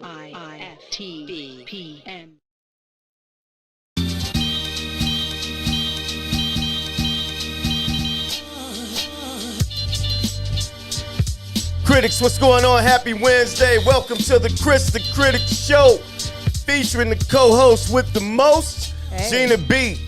WIIFTBP. Critics, what's going on? Happy Wednesday. Welcome to the Kris the Critic show, featuring the co-host with the most, Gina B.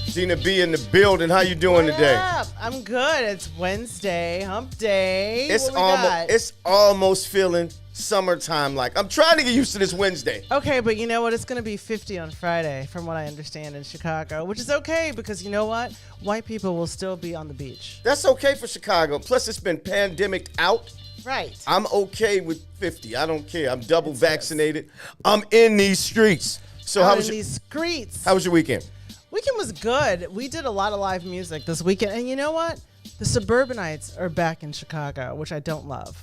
Gina B in the building. How you doing today? Up? I'm good. It's Wednesday, hump day. It's almost feeling summertime like. I'm trying to get used to this Wednesday. Okay, but you know what? It's going to be 50 on Friday, from what I understand, in Chicago, which is okay because you know what? White people will still be on the beach. That's okay for Chicago. Plus, it's been pandemic out. Right. I'm okay with 50. I don't care. I'm double vaccinated. I'm in these streets. So how was these streets? How was your weekend? Weekend was good. We did a lot of live music this weekend, and you know what? The suburbanites are back in Chicago, which I don't love.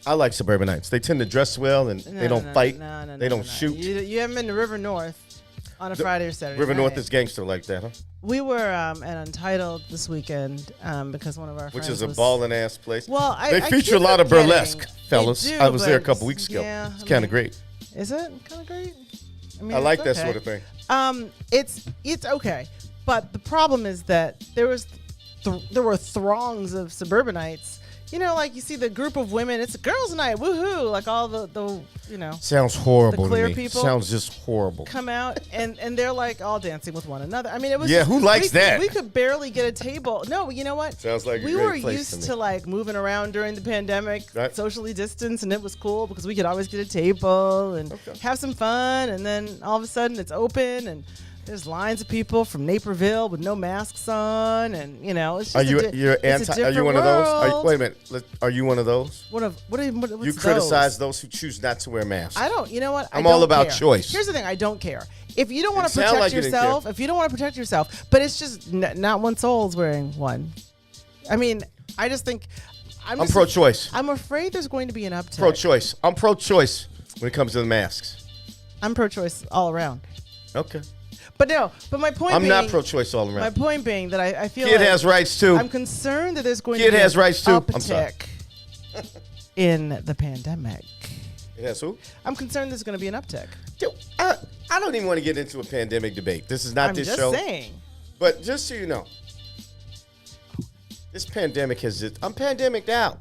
I like suburbanites. They tend to dress well and they don't fight. They don't shoot. You haven't been to River North on a Friday or Saturday River night. North is gangster like that, huh? We were at Untitled this weekend because one of our friends was a ballin' ass place. Well, they feature a lot of burlesque, fellas. I was there a couple weeks ago. Yeah, it's kind of great. Is it kind of great? I mean, I like that sort of thing. It's okay, but the problem is that there were throngs of suburbanites. You know, like you see the group of women. It's a girls' night, woohoo! Like all the you know. Sounds horrible the clear to me. People sounds just horrible. Come out and they're like all dancing with one another. I mean, it was who likes that? We could barely get a table. No, you know what? Sounds like we were used to like moving around during the pandemic, right? Socially distanced, and it was cool because we could always get a table and have some fun. And then all of a sudden, it's open and there's lines of people from Naperville with no masks on, and you know, it's just Are you one of those? Wait a minute. Are you one of those? What's you criticize those who choose not to wear masks. I don't. You know what? I'm all about choice. Here's the thing. I don't care. If you don't want to protect yourself, but it's just not one soul's wearing one. I mean, I just think I'm pro-choice. I'm afraid there's going to be an uptick. Pro-choice. I'm pro-choice when it comes to the masks. I'm pro-choice all around. Okay. But my point I'm being... not pro-choice all around. My point being that I feel Kid has rights, too. I'm concerned that there's going to be has rights, too. uptick in the pandemic. It has who? I'm concerned there's going to be an uptick. Dude, I don't even want to get into a pandemic debate. This is not this show. I'm just saying. But just so you know, this pandemic I'm pandemiced out.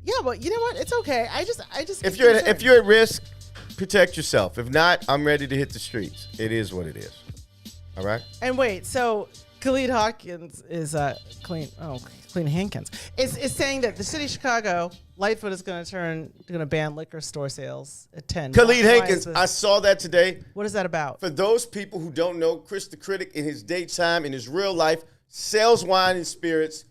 Yeah, but you know what? It's okay. I just. If you're at risk, protect yourself. If not, I'm ready to hit the streets. It is what it is. All right. And wait, so Khalid Hawkins is Clean Hankins is saying that the city of Chicago, Lightfoot is going to ban liquor store sales at 10. Khalid Hankins, I saw that today. What is that about? For those people who don't know, Kris the Critic in his daytime, in his real life, sells wine and spirits.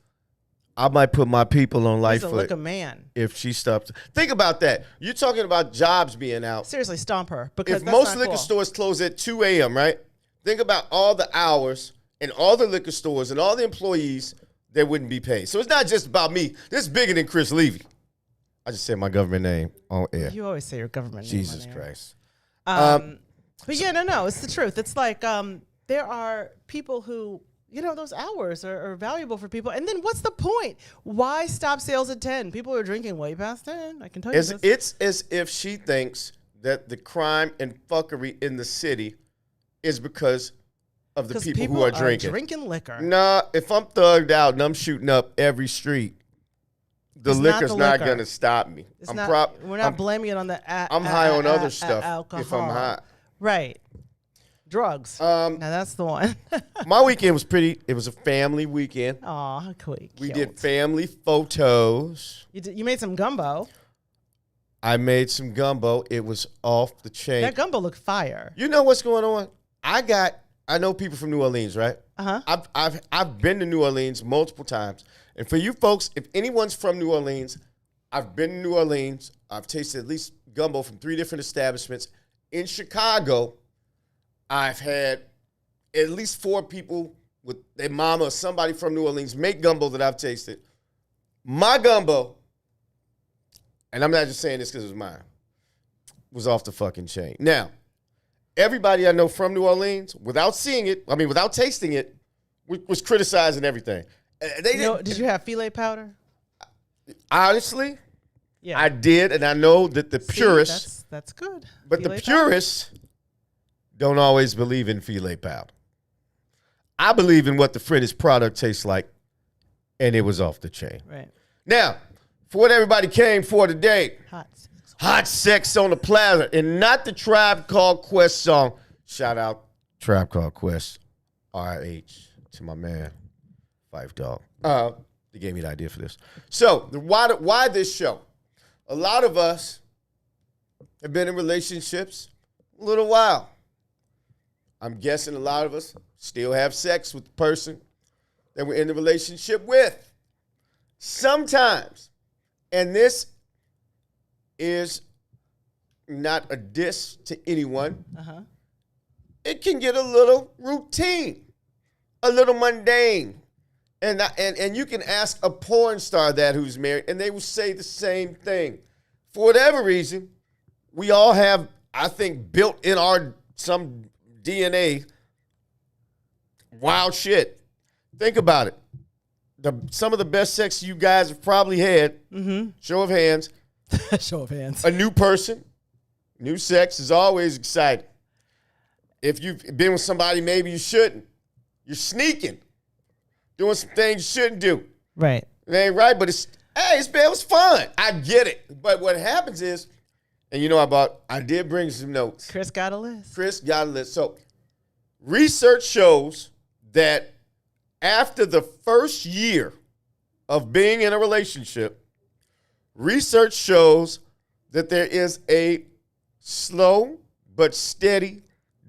I might put my people on Lightfoot. He's a liquor man. If she stops. Think about that. You're talking about jobs being out. Seriously, stomp her. Because if most liquor stores close at 2 a.m., right? Think about all the hours and all the liquor stores and all the employees that wouldn't be paid. So it's not just about me. This is bigger than Kris Levy. I just said my government name on air. You always say your government name. Jesus Christ. But yeah, no, it's the truth. It's like there are people who, you know, those hours are valuable for people. And then what's the point? Why stop sales at 10? People are drinking way past 10. I can tell you this. It's as if she thinks that the crime and fuckery in the city is because of the people who are drinking liquor. Nah, if I'm thugged out and I'm shooting up every street, the liquor's not going to stop me. We're not blaming it on the I'm high on other stuff alcohol. if I'm high. Right. Drugs. Now that's the one. My weekend was it was a family weekend. Aw, we did family photos. You made some gumbo. I made some gumbo. It was off the chain. That gumbo looked fire. You know what's going on? I know people from New Orleans, right? Uh-huh. I've been to New Orleans multiple times. And for you folks, if anyone's from New Orleans, I've been to New Orleans. I've tasted at least gumbo from 3 different establishments. In Chicago, I've had at least 4 people with their mama or somebody from New Orleans make gumbo that I've tasted. My gumbo, and I'm not just saying this because it was mine, was off the fucking chain. Now, everybody I know from New Orleans, without tasting it, was criticizing everything. Did you have filet powder? Honestly, Yeah. I did, and I know that the purists, that's good. but the purists don't always believe in filet powder. I believe in what the finished product tastes like, and it was off the chain. Right. Now, for what everybody came for today, Hot sex on the platter, and not the Tribe Called Quest song. Shout out Tribe Called Quest, RH, to my man, Fife Dog. They gave me the idea for this. So, why this show? A lot of us have been in relationships a little while. I'm guessing a lot of us still have sex with the person that we're in the relationship with. Sometimes, and this is not a diss to anyone, it can get a little routine, a little mundane. And you can ask a porn star that who's married, and they will say the same thing. For whatever reason, we all have, I think, built in our some DNA, wild shit. Think about it. Some of the best sex you guys have probably had, show of hands. Show of hands. A new person, new sex is always exciting. If you've been with somebody maybe you shouldn't, you're sneaking. Doing some things you shouldn't do. Right. It ain't right, but it was fun. I get it. But what happens is, and you know I did bring some notes. Kris got a list. So research shows that after the first year of being in a relationship, research shows that there is a slow but steady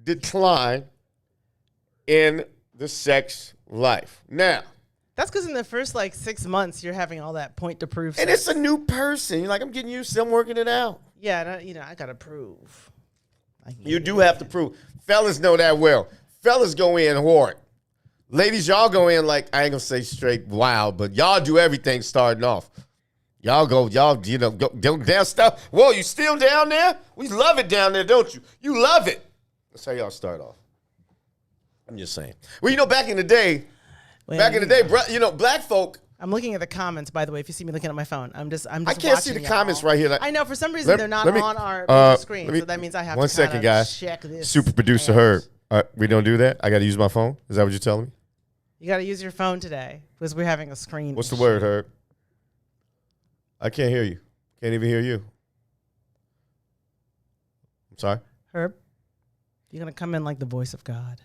decline in the sex life. Now, that's because in the first 6 months you're having all that point to prove and sex. it's a new person. You're like, I'm getting used to it. I'm working it out. Yeah, I gotta prove. You do have to prove. Fellas know that well. Fellas go in hard. Ladies, y'all go in like, I ain't gonna say straight wild, but y'all do everything starting off. Y'all go down stuff. Whoa, you still down there? We love it down there, don't you? You love it. That's how y'all start off. I'm just saying. Well, back in the day, black folk. I'm looking at the comments, by the way, if you see me looking at my phone. I can't see the comments right here. I know, for some reason, they're not on our screen, so that means I have to check this. Super producer Herb. We don't do that? I got to use my phone? Is that what you're telling me? You got to use your phone today, because we're having a screen. What's the word, Herb? I can't hear you. Can't even hear you. I'm sorry? Herb, you're going to come in like the voice of God.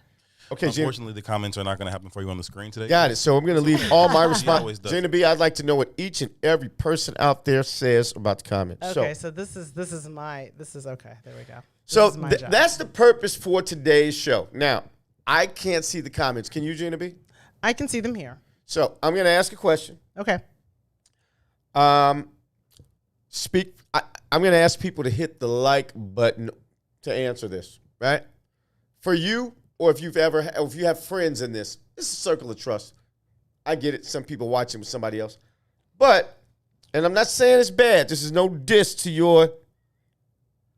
Okay, unfortunately, the comments are not going to happen for you on the screen today. Got it. So I'm going to leave all my response. Gina B, I'd like to know what each and every person out there says about the comments. Okay, so this is okay. There we go. So that's the purpose for today's show. Now, I can't see the comments. Can you, Gina B? I can see them here. So I'm going to ask a question. Okay. I'm going to ask people to hit the like button to answer this, right? For you, or if you have friends in this is a circle of trust. I get it. Some people watching with somebody else. But, and I'm not saying it's bad. This is no diss to your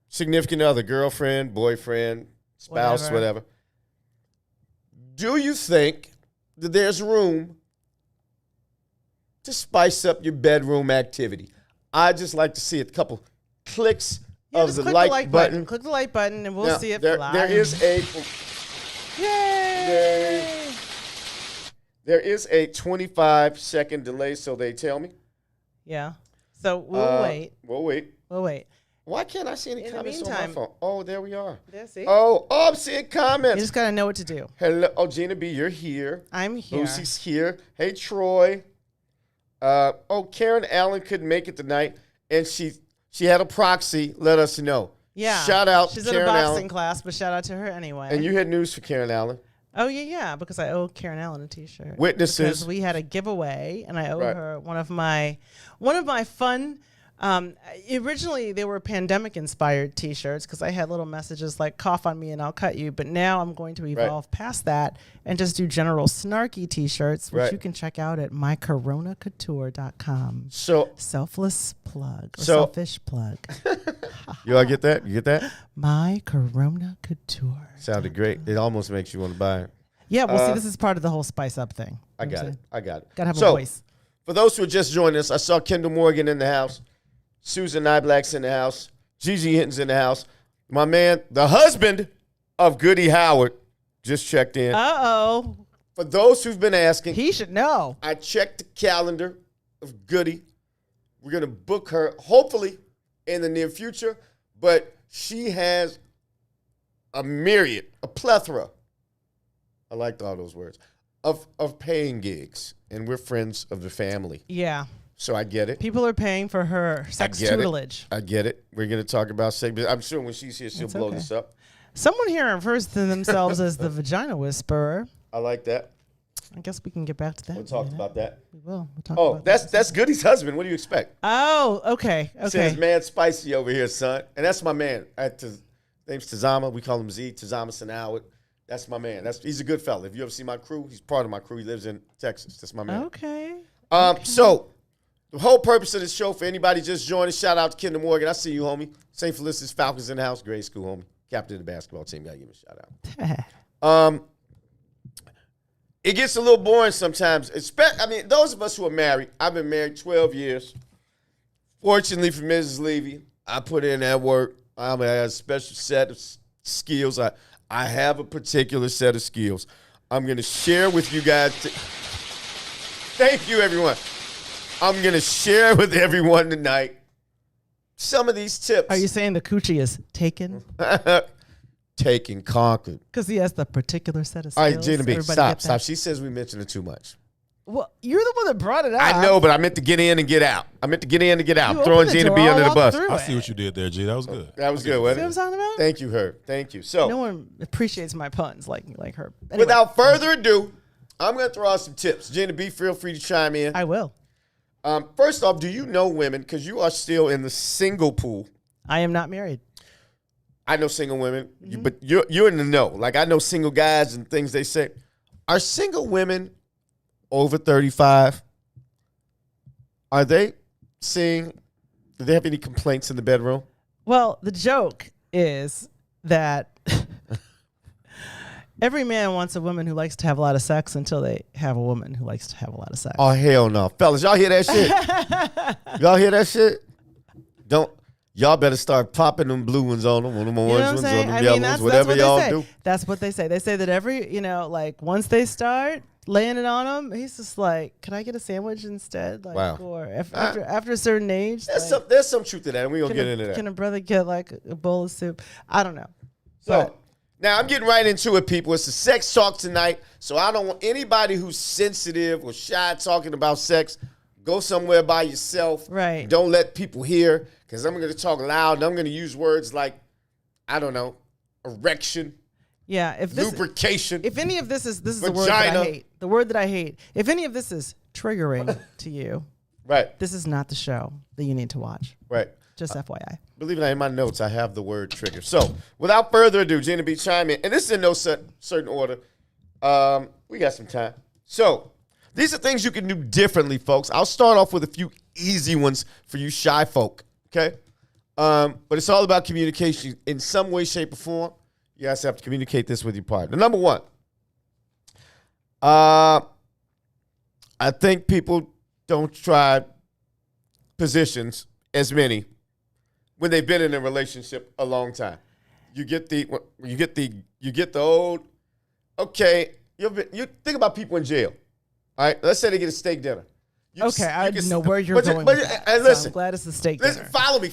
significant other, girlfriend, boyfriend, spouse, whatever. Do you think that there's room to spice up your bedroom activity? I just like to see a couple clicks of the like button. Click the like button and we'll see it fly. There is a... Yay! There is a 25-second delay, so they tell me. Yeah. So we'll wait. We'll wait. We'll wait. Why can't I see any comments on my phone? Oh, there we are. There, see? Oh, I'm seeing comments. You just got to know what to do. Hello. Oh, Gina B, you're here. I'm here. Lucy's here. Hey, Troy. Karen Allen couldn't make it tonight, and she had a proxy let us know. Yeah. Shout out She's Karen in a boxing Allen. class, but shout out to her anyway. And you had news for Karen Allen. Oh, yeah, because I owe Karen Allen a T-shirt. Witnesses. Because we had a giveaway, and I owe her one of my fun. Originally, they were pandemic-inspired T-shirts because I had little messages like "cough on me and I'll cut you." But now I'm going to evolve past that and just do general snarky T-shirts, which you can check out at mycoronacouture.com. So selfless plug or selfish plug. You all get that? You get that? My Corona Couture. Sounded great. It almost makes you want to buy it. Yeah, well, see, this is part of the whole spice up thing. I got it. Gotta have a voice. For those who are just joining us, I saw Kendall Morgan in the house. Susan Nyblack's in the house. Gigi Hinton's in the house. My man, the husband of Goody Howard, just checked in. Uh-oh. For those who've been asking, He should know. I checked the calendar of Goody. We're going to book her, hopefully, in the near future. But she has a myriad, a plethora, I liked all those words, of paying gigs. And we're friends of the family. Yeah. So I get it. People are paying for her sex tutelage. I get it. We're going to talk about sex. But I'm sure when she's here, she'll blow this up. Someone here refers to themselves as the vagina whisperer. I like that. I guess we can get back to that. We'll talk about that. We will. We'll talk about that's Goody's husband. What do you expect? Oh, okay. Says man spicy over here, son. And that's my man. Name's Tazama. We call him Z. Tazama Sanawit. That's my man. He's a good fella. If you ever see my crew, he's part of my crew. He lives in Texas. That's my man. Okay. So the whole purpose of this show, for anybody just joining, shout out to Kendall Morgan. I see you, homie. St. Felicitas Falcons in the house. Grade school, homie. Captain of the basketball team. Gotta give him a shout out. It gets a little boring sometimes. Those of us who are married, I've been married 12 years. Fortunately for Mrs. Levy, I put in that work. I have a special set of skills. I have a particular set of skills. I'm going to share with you guys. Thank you, everyone. I'm going to share with everyone tonight some of these tips. Are you saying the coochie is taken? Taken, conquered. Because he has the particular set of skills. All right, Gina B, stop. She says we mentioned it too much. Well, you're the one that brought it up. I know, but I meant to get in and get out. You Throwing Gina B under the bus. I see what you did there, G. That was good. That was good, See wasn't what I'm it? talking about? Thank you, Herb. Thank you. So, No one appreciates my puns like her. Anyway, without further ado, I'm going to throw out some tips. Gina B, feel free to chime in. I will. First off, do you know women, because you are still in the single pool. I am not married. I know single women, but you're in the know. Like, I know single guys and things they say. Are single women over 35, are they do they have any complaints in the bedroom? Well, the joke is that every man wants a woman who likes to have a lot of sex until they have a woman who likes to have a lot of sex. Oh, hell no. Fellas, y'all hear that shit? Y'all hear that shit? Y'all better start popping them blue ones on them, them orange ones, on them yellow ones, whatever y'all do. That's what they say. They say that once they start laying it on them, he's just like, can I get a sandwich instead? Like, wow. Or after a certain age. There's some truth to that, and we're going to get into that. Can a brother get like a bowl of soup? I don't know. So, now I'm getting right into it, people. It's a sex talk tonight, so I don't want anybody who's sensitive or shy talking about sex. Go somewhere by yourself. Right. Don't let people hear, because I'm going to talk loud, and I'm going to use words like, I don't know, erection. Yeah. Lubrication. If any of this is vagina. the word that I hate. The word that I hate. If any of this is triggering to you, right. This is not the show that you need to watch. Right. Just FYI. Believe it or not, in my notes, I have the word trigger. So, without further ado, Gina B, chime in. And this is in no certain order. We got some time. So, these are things you can do differently, folks. I'll start off with a few easy ones for you shy folk, okay? But it's all about communication in some way, shape, or form. You guys have to communicate this with your partner. Number one, I think people don't try positions as many when they've been in a relationship a long time. You get the old, okay, you think about people in jail. All right, let's say they get a steak dinner. I know where you're going. Listen, I'm glad it's a steak dinner. Follow me.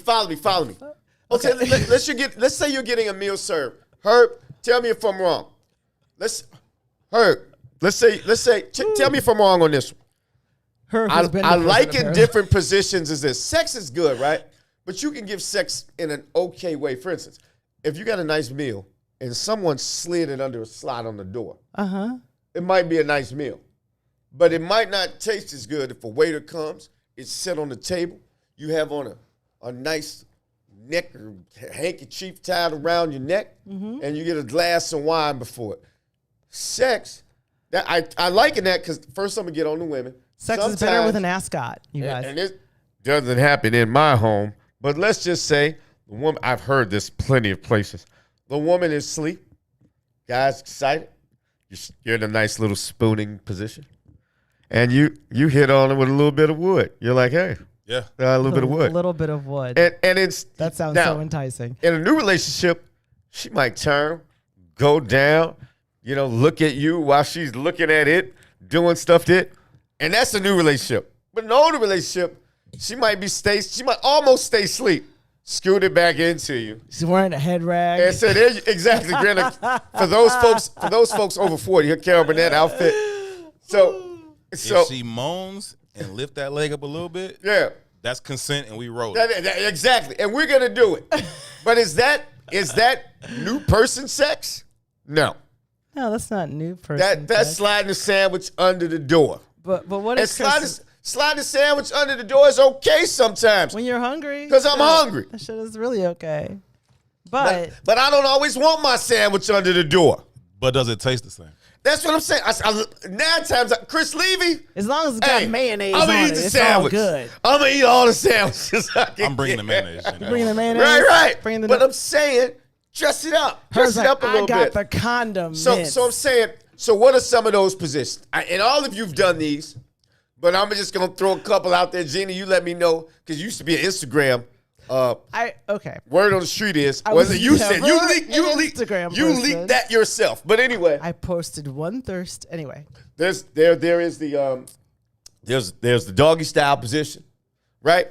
Okay, let's say you're getting a meal served. Herb, tell me if I'm wrong. Tell me if I'm wrong on this one. I like in different positions is this. Sex is good, right? But you can give sex in an okay way. For instance, if you got a nice meal and someone slid it under a slot on the door, it might be a nice meal. But it might not taste as good if a waiter comes, it's set on the table, you have on a nice neck or handkerchief tied around your neck, and you get a glass of wine before it. Sex, I like that because first I'm going to get on the women. Sex is better with an ascot, you guys. And it doesn't happen in my home, but let's just say, the woman, I've heard this plenty of places. The woman is asleep, guy's excited, you're in a nice little spooning position. And you hit on it with a little bit of wood. You're like, hey, Yeah. A little bit of wood. A little bit of wood. And it's That sounds now, so enticing. in a new relationship, she might turn, go down, look at you while she's looking at it, doing stuff to it. And that's a new relationship. But in an older relationship, she might almost stay asleep, scoot it back into you. She's wearing a head rag. And so there, exactly, Greta, for those folks over 40, her Carol Burnett outfit. So If she moans and lift that leg up a little bit, yeah, that's consent, and we roll. Exactly, and we're gonna do it. But is that new person sex? No. No, that's not new person. That's sliding the sandwich under the door. But what And is slide the sandwich under the door is okay sometimes. when you're hungry? Because I'm hungry. That shit is really okay. But But I don't always want my sandwich under the door. But does it taste the same? That's what I'm saying. 9 times, Kris Levy. as long as it's got Hey, mayonnaise I'm on gonna it, eat the it's sandwich. all good. I'm gonna eat all the sandwiches. I'm bringing the mayonnaise. Bringing the mayonnaise. Right. Bringing the But I'm saying, dress it up. Hers Dress it up a little I got bit. the condom. So I'm saying, so what are some of those positions? And all of you've done these, but I'm just gonna throw a couple out there. Gina, you let me know, because you used to be an Instagram. Okay. Word on the street is, I was you said you never leaked an Instagram you person. leaked that yourself. But anyway, I posted one thirst. Anyway. there is the there's the doggy style position, right?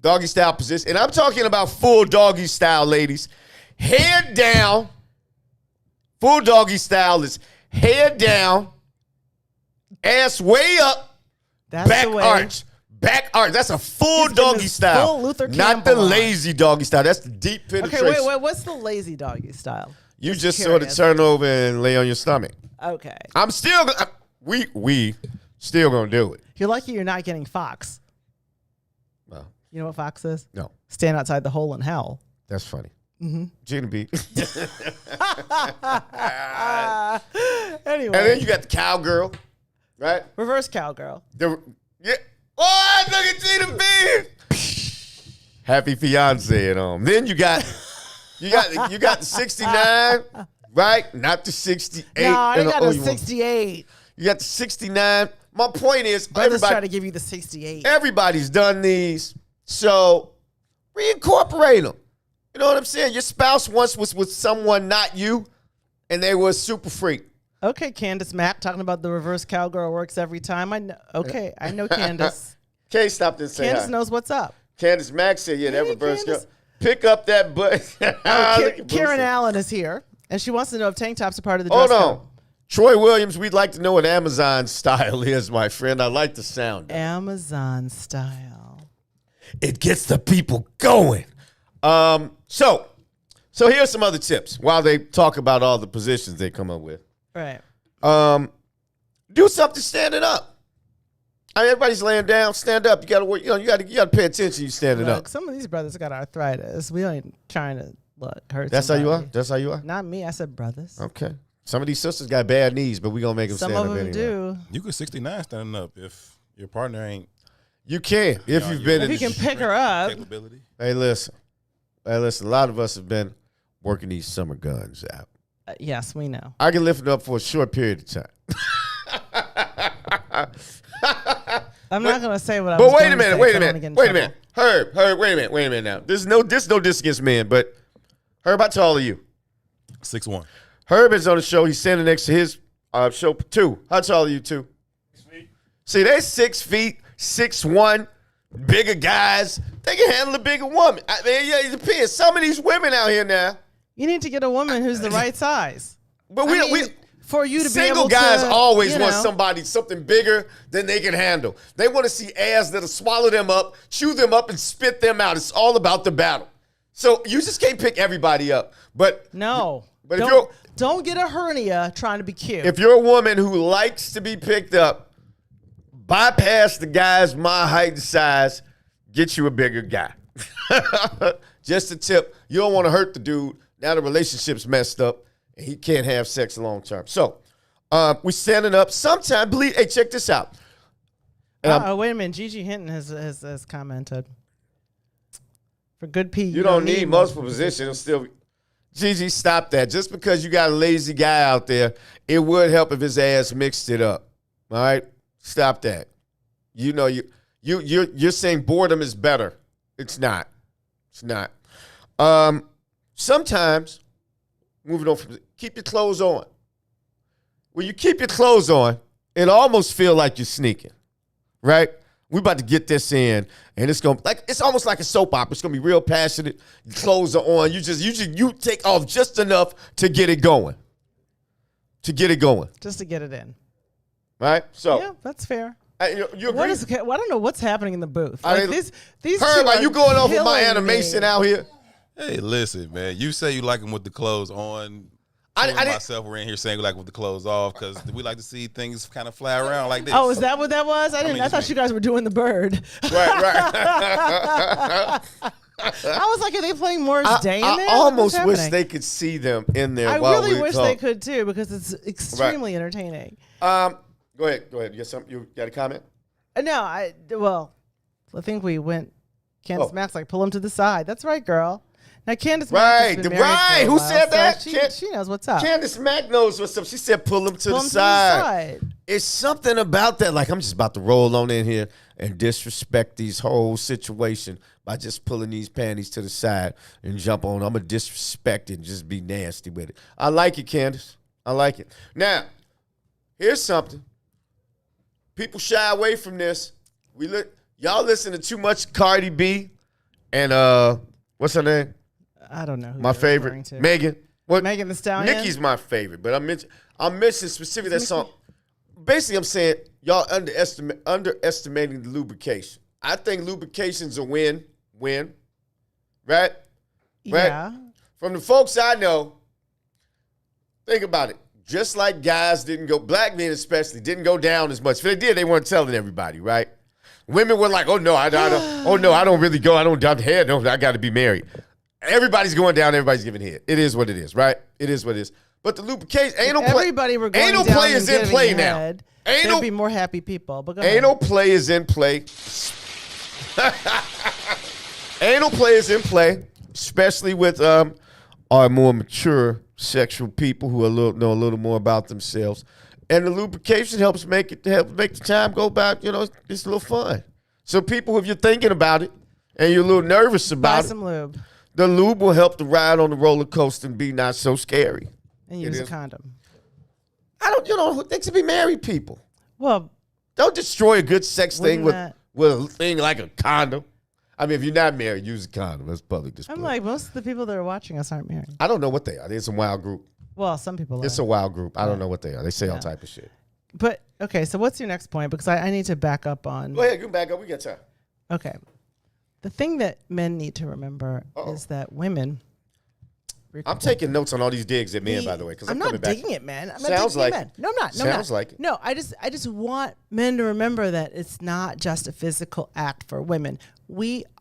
Doggy style position, and I'm talking about full doggy style, ladies. Head down. Full doggy style is head down, ass way up, That's back the way. arch. Back arch. That's a full He's getting doggy his style. full Luther Not the Campbell on. lazy doggy style. That's the deep Okay, penetration. wait. What's the lazy doggy style? You just sort of turn over and lay on your stomach. Okay. I'm still we still gonna do it. You're lucky you're not getting Fox. Well, You know what Fox is? no, Stand outside the hole in hell. that's funny. Mm-hmm. Gina B. Anyway. And then you got the cowgirl, right? Reverse cowgirl. Yeah. Oh, look at Gina B. Happy fiance at home. Then you got the 69, right? Not the 68. No, I got a you want- 68. You got the 69. My point is, Brothers try to give you the 68. everybody's done these, so reincorporate them. You know what I'm saying? Your spouse once was with someone not you, and they were a super freak. Okay, Candace Matt talking about the reverse cowgirl works every time. I know. Okay, I know Candace. Kay stopped and say Candace hi. knows what's up. Candace Max said, yeah, that Hey, reverse girl. Candace. Pick up that butt. Karen Allen is here, and she wants to know if tank tops are part of the Hold dress on. code. Troy Williams, we'd like to know what Amazon style is, my friend. I like the sound. Amazon style. It gets the people going. So here's some other tips while they talk about all the positions they come up with. Right. Do something standing up. I mean, everybody's laying down. Stand up. You gotta work. You gotta pay attention. You standing Look, up. some of these brothers got arthritis. We ain't trying to hurt. That's how you are. somebody. That's how you are. Not me. I said brothers. Okay. Some of these sisters got bad knees, but we gonna make them Some stand of up them anyway. do. You could 69 standing up if your partner ain't. You can if you've been If in. you the can pick her up. Capability. Hey, listen. A lot of us have been working these summer guns out. Yes, we know. I can lift it up for a short period of time. I'm not gonna say what I But was wait going a to minute, say, wait a 'cause I don't wanna minute, get in wait a trouble. minute. Herb, wait a minute now. There's no diss against men, but Herb, how tall are you? 6'1". Herb is on the show. He's standing next to his show too. How tall are you too? 6 feet. See, they're 6 feet, 6'1", bigger guys. They can handle a bigger woman. I mean, yeah, it depends. Some of these women out here now, You need to get a woman who's the right size. but I mean, for you to be single able guys to, always you want know, something bigger than they can handle. They want to see ass that'll swallow them up, chew them up, and spit them out. It's all about the battle. So you just can't pick everybody up. But No. But if don't get a hernia trying to be cute. if you're a woman who likes to be picked up, bypass the guys my height and size, get you a bigger guy. Just a tip. You don't want to hurt the dude. Now the relationship's messed up and he can't have sex long term. So we standing up. Sometimes, hey, check this out. wait a minute. Gigi Hinton has commented. For good P, You don't need multiple positions. It'll still. Gigi, stop that. Just because you got a lazy guy out there, it would help if his ass mixed it up. All right? Stop that. You know You're saying boredom is better. It's not. It's not. Sometimes, moving on from keep your clothes on. When you keep your clothes on, it almost feel like you're sneaking, right? We about to get this in, and it's almost like a soap opera. It's gonna be real passionate. Your clothes are on. You take off just enough to get it going. Just to get it in. Right? So yeah, that's fair. You agree? I don't know what's happening in the booth. I Like mean, these Herb, two are you going off of my killing animation me. out here? Hey, listen, man. You say you like them with the clothes on. I Me and didn't- myself, we're in here saying we like with the clothes off because we like to see things kind of fly around like this. Oh, is that what that was? I mean, thought it's you me. guys were doing the bird. Right. I was like, are they playing Morris Day in there? I almost What's wish happening? they could see them in there. I while really we wish talk. they could too, because it's extremely entertaining. Go ahead. You got something? You got a comment? No, I think we went. Candace Oh. Mack's like, pull him to the side. That's right, girl. Now Candace Right, Mack has been married right. for a Who while, said so that? She knows what's up. Candace Mack knows what's up. She said, "Pull him to Pull the him side." to the side. It's something about that. Like I'm just about to roll on in here and disrespect these whole situation by just pulling these panties to the side and jump on. I'm gonna disrespect it and just be nasty with it. I like it, Candace. I like it. Now, here's something. People shy away from this. Y'all listen to too much Cardi B and what's her name? I don't know. Who My you're referring favorite, to. Megan. What? Megan Thee Stallion? Nicki's my favorite, but I'm mentioning specifically that song. Basically, I'm saying y'all underestimating the lubrication. I think lubrication's a win, right? Yeah. From the folks I know, think about it. Just like guys black men especially, didn't go down as much. If they did, they weren't telling everybody, right? Women were like, oh no, I don't really go. I don't dump head. No, I got to be married. Everybody's going down. Everybody's giving head. It is what it is, right? It is what it is. But the lubrication ain't no play. Everybody were going Ain't no down players and in giving play head. now. There'd be more happy people. But go Ain't ahead. no players in play. Ain't no players in play, especially with our more mature sexual people who know a little more about themselves. And the lubrication helps make the time go by. It's a little fun. So people, if you're thinking about it and you're a little nervous Buy about it, some lube the lube will help the ride on the roller coaster and be not so scary. and use a condom. They should be married people. Well, Don't destroy a good sex thing Wouldn't with a thing like a condom. I mean, if you're not married, use a condom. That's public display. I'm like, most of the people that are watching us aren't married. I don't know what they are. It's a wild group. Well, some people It's are. a wild group. I don't know what they are. They say all type of shit. But, okay, so what's your next point? Because I need to back up on. Go ahead. You can back up. We got time. Okay. The thing that men need to remember is that women. I'm taking notes on all these digs at men, by the way, because I'm coming not back. digging it, man. I'm not Sounds digging like it, man. No, I'm not. No, Sounds I'm not. like it. No, I just want men to remember that it's not just a physical act for women.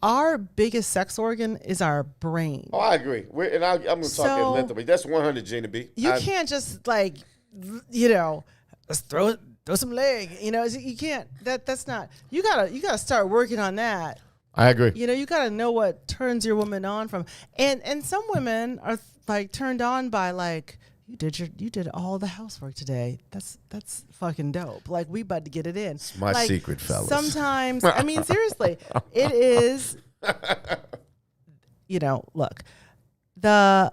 Our biggest sex organ is our brain. Oh, I agree. I'm going to talk at length, but that's 100, Gina B. You can't just let's throw some leg. You can't. That's not. You gotta start working on that. I agree. You gotta know what turns your woman on from, and some women are like turned on by like you did all the housework today. That's fucking dope. Like we about to get it in. It's my secret, fellas. Sometimes, I mean, seriously, it is. Look, the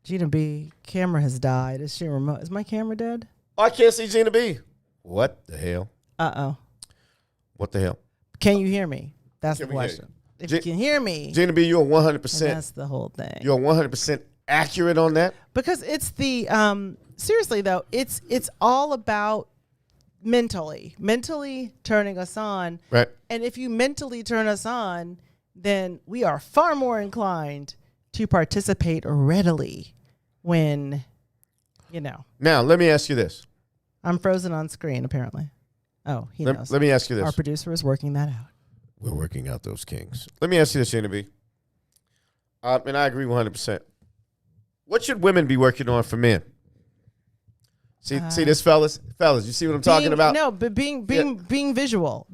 Gina B camera has died. Is she remote? Is my camera dead? Oh, I can't see Gina B. What the hell? What the hell? Can you hear me? That's the Can we hear question. If you can hear me, Gina B, you're 100%. that's the whole thing. You're 100% accurate on that. Because it's the seriously though, it's all about mentally turning us on. Right. And if you mentally turn us on, then we are far more inclined to participate readily when, Now, let me ask you this. I'm frozen on screen, apparently. Oh, he knows. Let me ask you this. Our producer is working that out. We're working out those kinks. Let me ask you this, Gina B. And I agree 100%. What should women be working on for men? See this, fellas? Fellas, you see what I'm talking about? No, but being visual.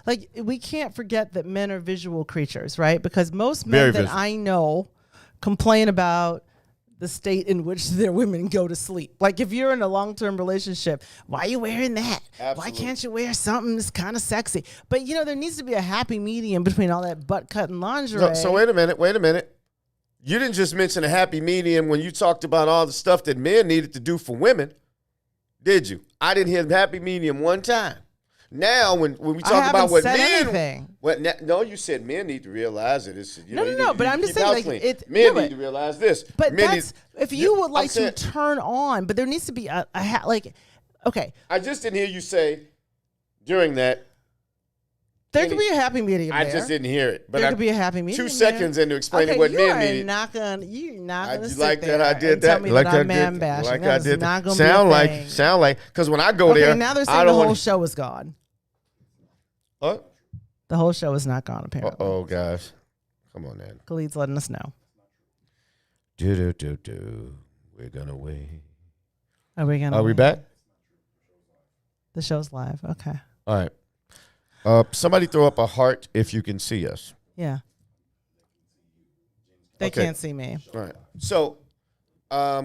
Like, we can't forget that men are visual creatures, right? Because most men Very that visual. I know complain about the state in which their women go to sleep. Like if you're in a long-term relationship, why are you wearing that? Absolutely. Why can't you wear something that's kind of sexy? But there needs to be a happy medium between all that butt-cutting lingerie. So wait a minute. You didn't just mention a happy medium when you talked about all the stuff that men needed to do for women, did you? I didn't hear happy medium one time. Now, when we talk about what men, no, you said men need to realize it. It's, No. But I'm just saying, like, men need to realize this. But if you would like to turn on, but there needs to be okay. I just didn't hear you say during that. There could be a happy medium. I just didn't hear it. But there could be a happy medium. 2 seconds into explaining what men needed. You're not gonna sit like there that I did and that. tell me Like that I'm I man did. bashing. Like That I is did. not gonna Sound be a thing. like. Because when I go there, now they're saying the whole show is gone. What? The whole show is not gone, apparently. Oh gosh, come on, man. Khalid's letting us know. Do. We're gonna wait. Are we gonna? Are we back? The show's live. Okay. All right. Somebody throw up a heart if you can see us. Yeah. They Okay. can't see me. All right. So, I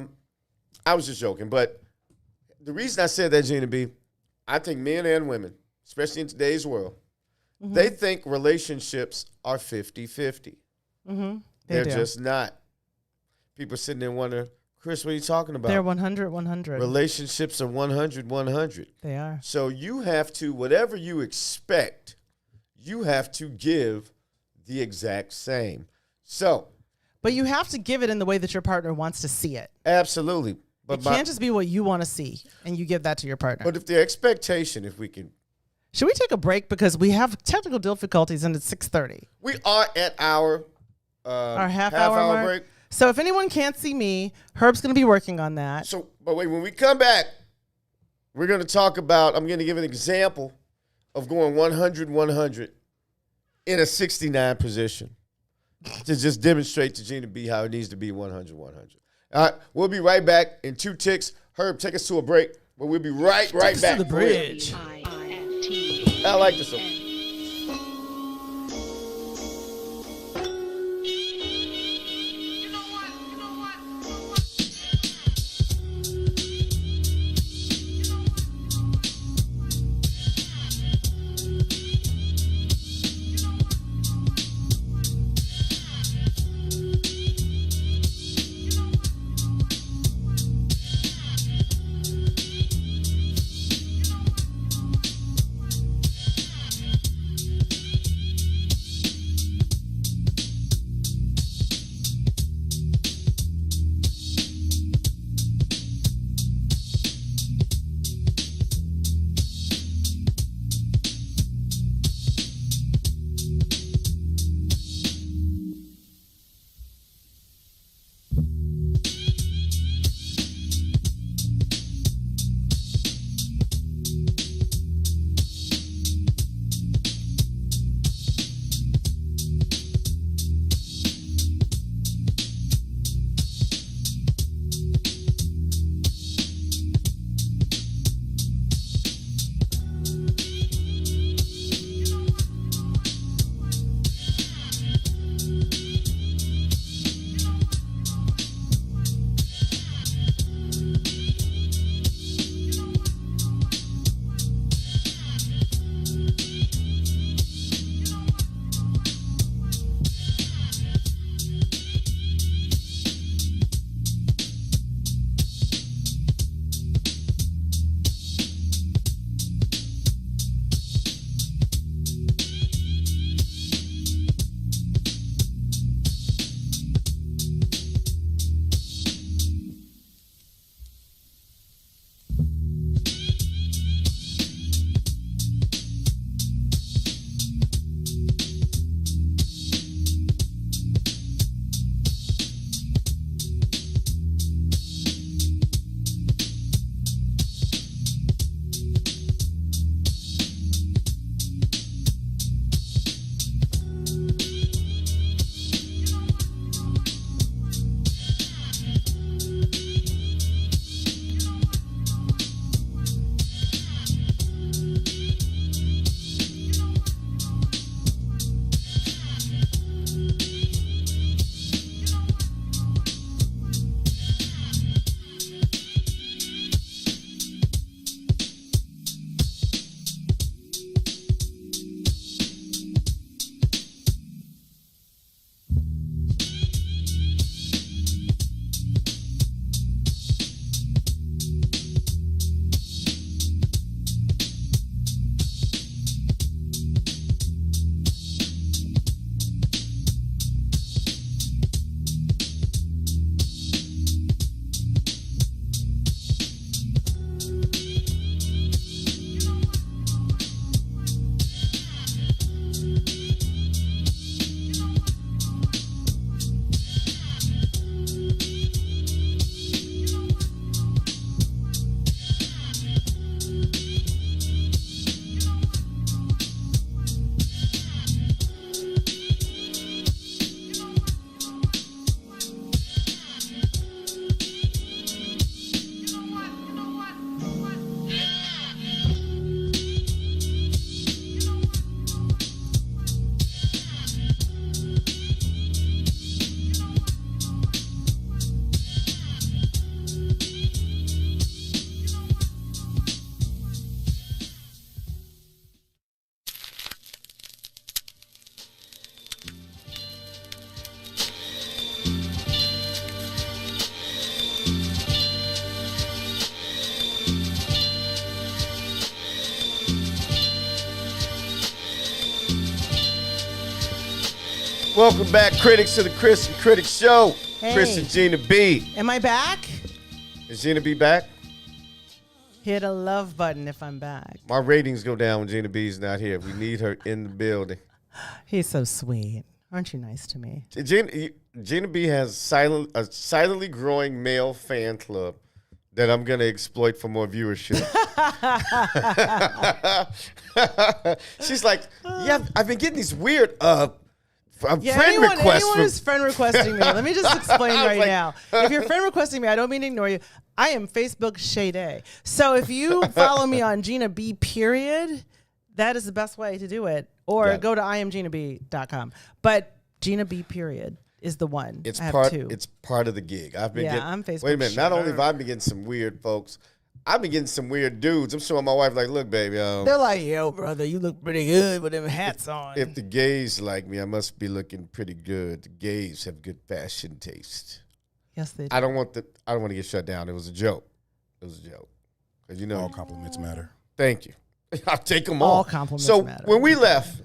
was just joking, but the reason I said that, Gina B, I think men and women, especially in today's world, they think relationships are 50-50. Mm-hmm. They're just not. People sitting there wondering, Kris, what are you talking about? They're 100-100. Relationships are 100-100. They are. So you have to, whatever you expect, you have to give the exact same. So. But you have to give it in the way that your partner wants to see it. Absolutely. But it can't just be what you want to see, and you give that to your partner. But if the expectation, if we can. Should we take a break because we have technical difficulties and it's 6:30? We are at our half hour break. So if anyone can't see me, Herb's going to be working on that. So, but wait, when we come back, we're going to talk about, I'm going to give an example of going 100-100 in a 69 position to just demonstrate to Gina B how it needs to be 100-100. All right, we'll be right back in 2 ticks. Herb, take us to a break, but we'll be right back. To the bridge. I like this one. Welcome back, critics, to the Kris the Critic Show. Hey. Kris and Gina B. Am I back? Is Gina B back? Hit a love button if I'm back. My ratings go down when Gina B's not here. We need her in the building. He's so sweet. Aren't you nice to me? Gina B has a silently growing male fan club that I'm going to exploit for more viewership. She's like, yeah, I've been getting these weird friend requests. Anyone who's friend requesting me, let me just explain right now. If you're friend requesting me, I don't mean to ignore you. I am Facebook Shade. So if you follow me on Gina B, period, that is the best way to do it. Or go to imginab.com. But Gina B, period, is the one. It's I have part. two. It's part of the gig. I'm Facebook. Wait a minute. Shade. Not only have I been getting some weird folks, I've been getting some weird dudes. I'm showing my wife, like, look, baby. They're like, yo, brother, you look pretty good with them hats on. If the gays like me, I must be looking pretty good. The gays have good fashion taste. Yes, they do. I don't want to get shut down. It was a joke. Because all compliments matter. Thank you. I'll take them all. All compliments matter. So when we left,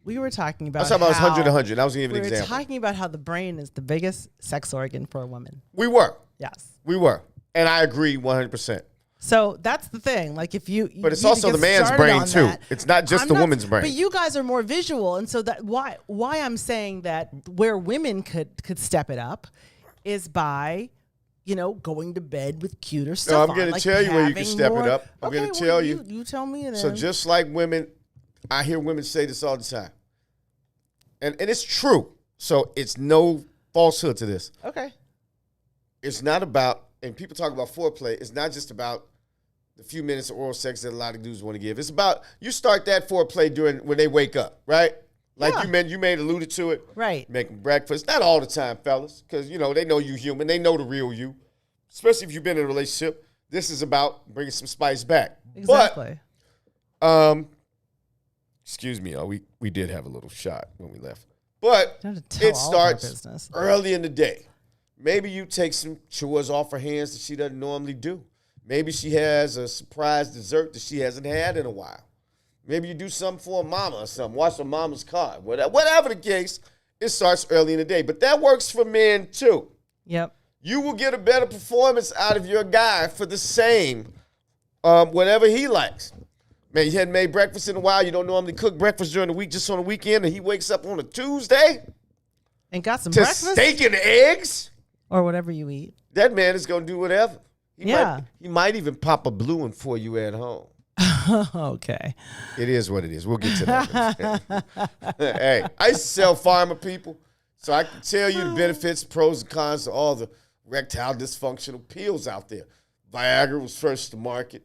we were talking I about was talking about 100 100. I was going to give an we were example. talking about how the brain is the biggest sex organ for a woman. We were. Yes. We were. And I agree 100%. So that's the thing. Like if you But it's need to also get the man's started brain on too. that. It's not just the woman's brain. But you guys are more visual, and so that why I'm saying that where women could step it up is by, going to bed with cuter stuff. No, I'm going to tell you where you can step it up. I'm going to tell you. You tell me. Then. So just like women, I hear women say this all the time. And it's true. So it's no falsehood to this. Okay. It's not about, and people talk about foreplay, it's not just about the few minutes of oral sex that a lot of dudes want to give. It's about, you start that foreplay when they wake up, right? Like you made alluded to it. Right. Making breakfast. Not all the time, fellas, because, they know you human. They know the real you. Especially if you've been in a relationship. This is about bringing some spice back. Exactly. But, excuse me, we did have a little shot when we left. But it starts early in the day. Maybe you take some chores off her hands that she doesn't normally do. Maybe she has a surprise dessert that she hasn't had in a while. Maybe you do something for a mama or something. Wash her mama's car. Whatever the case, it starts early in the day. But that works for men too. Yep. You will get a better performance out of your guy for the same, whatever he likes. Man, you hadn't made breakfast in a while. You don't normally cook breakfast during the week, just on the weekend, and he wakes up on a Tuesday and got some to breakfast, steak and eggs, or whatever you eat. That man is going to do whatever. He might even pop a blue one for you at home. Okay. It is what it is. We'll get to that. Hey, I used to sell pharma people, so I can tell you the benefits, pros and cons of all the erectile dysfunctional pills out there. Viagra was first to market.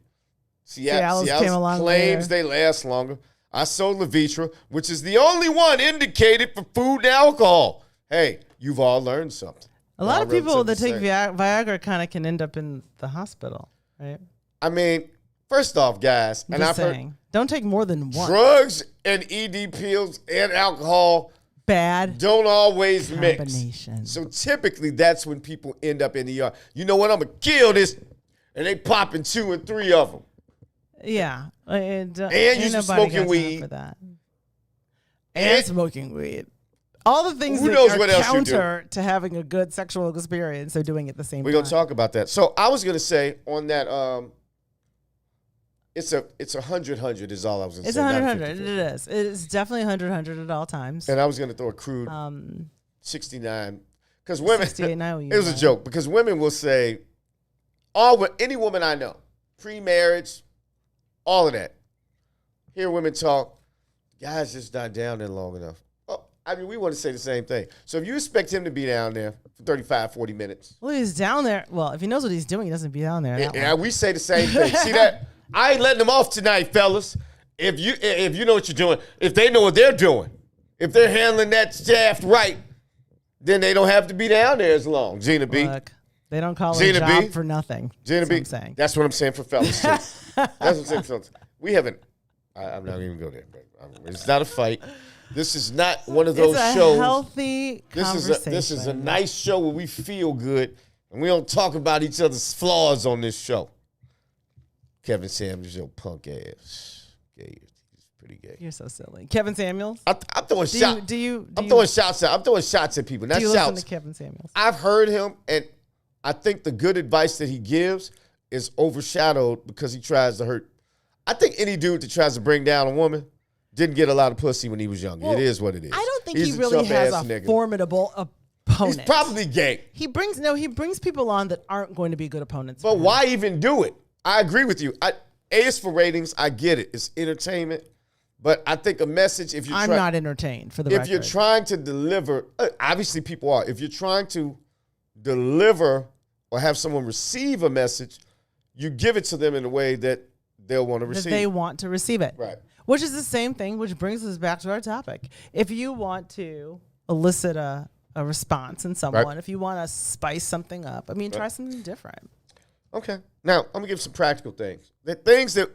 Cialis came along claims later. they last longer. I sold Levitra, which is the only one indicated for food and alcohol. Hey, you've all learned something. A lot of people that take Viagra kind of can end up in the hospital, right? I mean, first off, guys, I'm just saying, don't take more than one. Drugs and ED pills and alcohol bad don't always mix. combination. So typically, that's when people end up in the ER. You know what? I'm gonna kill this, and they popping 2 and 3 of them. Yeah, and you smoking weed for that, and smoking weed. All the things who that knows are what else you counter to having a good sexual experience, they're doing it at the same time. We're gonna talk about that. So I was gonna say on that, it's 100 is all I was gonna It's say. 100. It is. It is definitely 100 at all times. And I was gonna throw a crude 69 because women. 68, now it was a joke because women will say, any woman I know, pre-marriage, all of that. Hear women talk, guys just not down there long enough. I mean, we want to say the same thing. So if you expect him to be down there for 35, 40 minutes. Well, he's down there. Well, if he knows what he's doing, he doesn't be down there. Yeah, we say the same thing. See that? I ain't letting them off tonight, fellas. If you know what you're doing, if they know what they're doing, if they're handling that shaft right, then they don't have to be down there as long. Gina B. Look, they don't call Gina it a job B. for nothing. Gina That's B. what I'm saying. That's what I'm saying for fellas, too. That's what I'm saying for fellas. We haven't. I'm not even going there. It's not a fight. This is not one of those it's a shows. Healthy conversation. This is a nice show where we feel good and we don't talk about each other's flaws on this show. Kevin Samuels, your punk ass. pretty gay. You're so silly. Kevin Samuels. I'm throwing shots. I'm throwing shots at. I'm throwing shots at people. Not do you listen shouts. to Kevin Samuels? I've heard him, and I think the good advice that he gives is overshadowed because he tries to hurt. I think any dude that tries to bring down a woman didn't get a lot of pussy when he was younger. Well, it is what it is. I don't think He's he really has a nigga. formidable opponent. He's probably gay. He brings people on that aren't going to be good opponents. But why even do it? I agree with you. It's for ratings. I get it. It's entertainment. But I think a message, if you're I'm not entertained for the record. If you're trying to deliver, obviously people are. If you're trying to deliver or have someone receive a message, you give it to them in a way that they'll want to receive. That they want to receive it. Right. Which is the same thing, which brings us back to our topic. If you want to elicit a response in someone, Right. if you want to spice something up, I mean, try something different. Okay. Now, I'm going to give some practical things. The things that,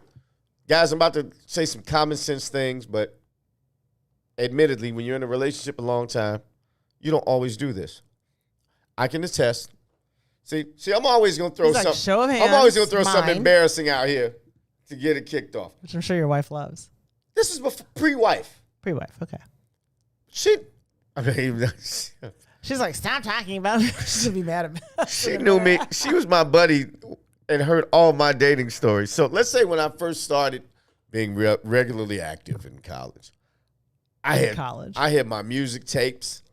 guys, I'm about to say some common sense things, but admittedly, when you're in a relationship a long time, you don't always do this. I can attest. See, I'm always going to throw He's like, something. show of hands, I'm always going to throw something mine. embarrassing out here to get it kicked off. Which I'm sure your wife loves. This is before pre-wife. Pre-wife, okay. She's like, stop talking about it. She'll be mad at me. She knew me. She was my buddy and heard all my dating stories. So let's say when I first started being regularly active in college, I had my music tapes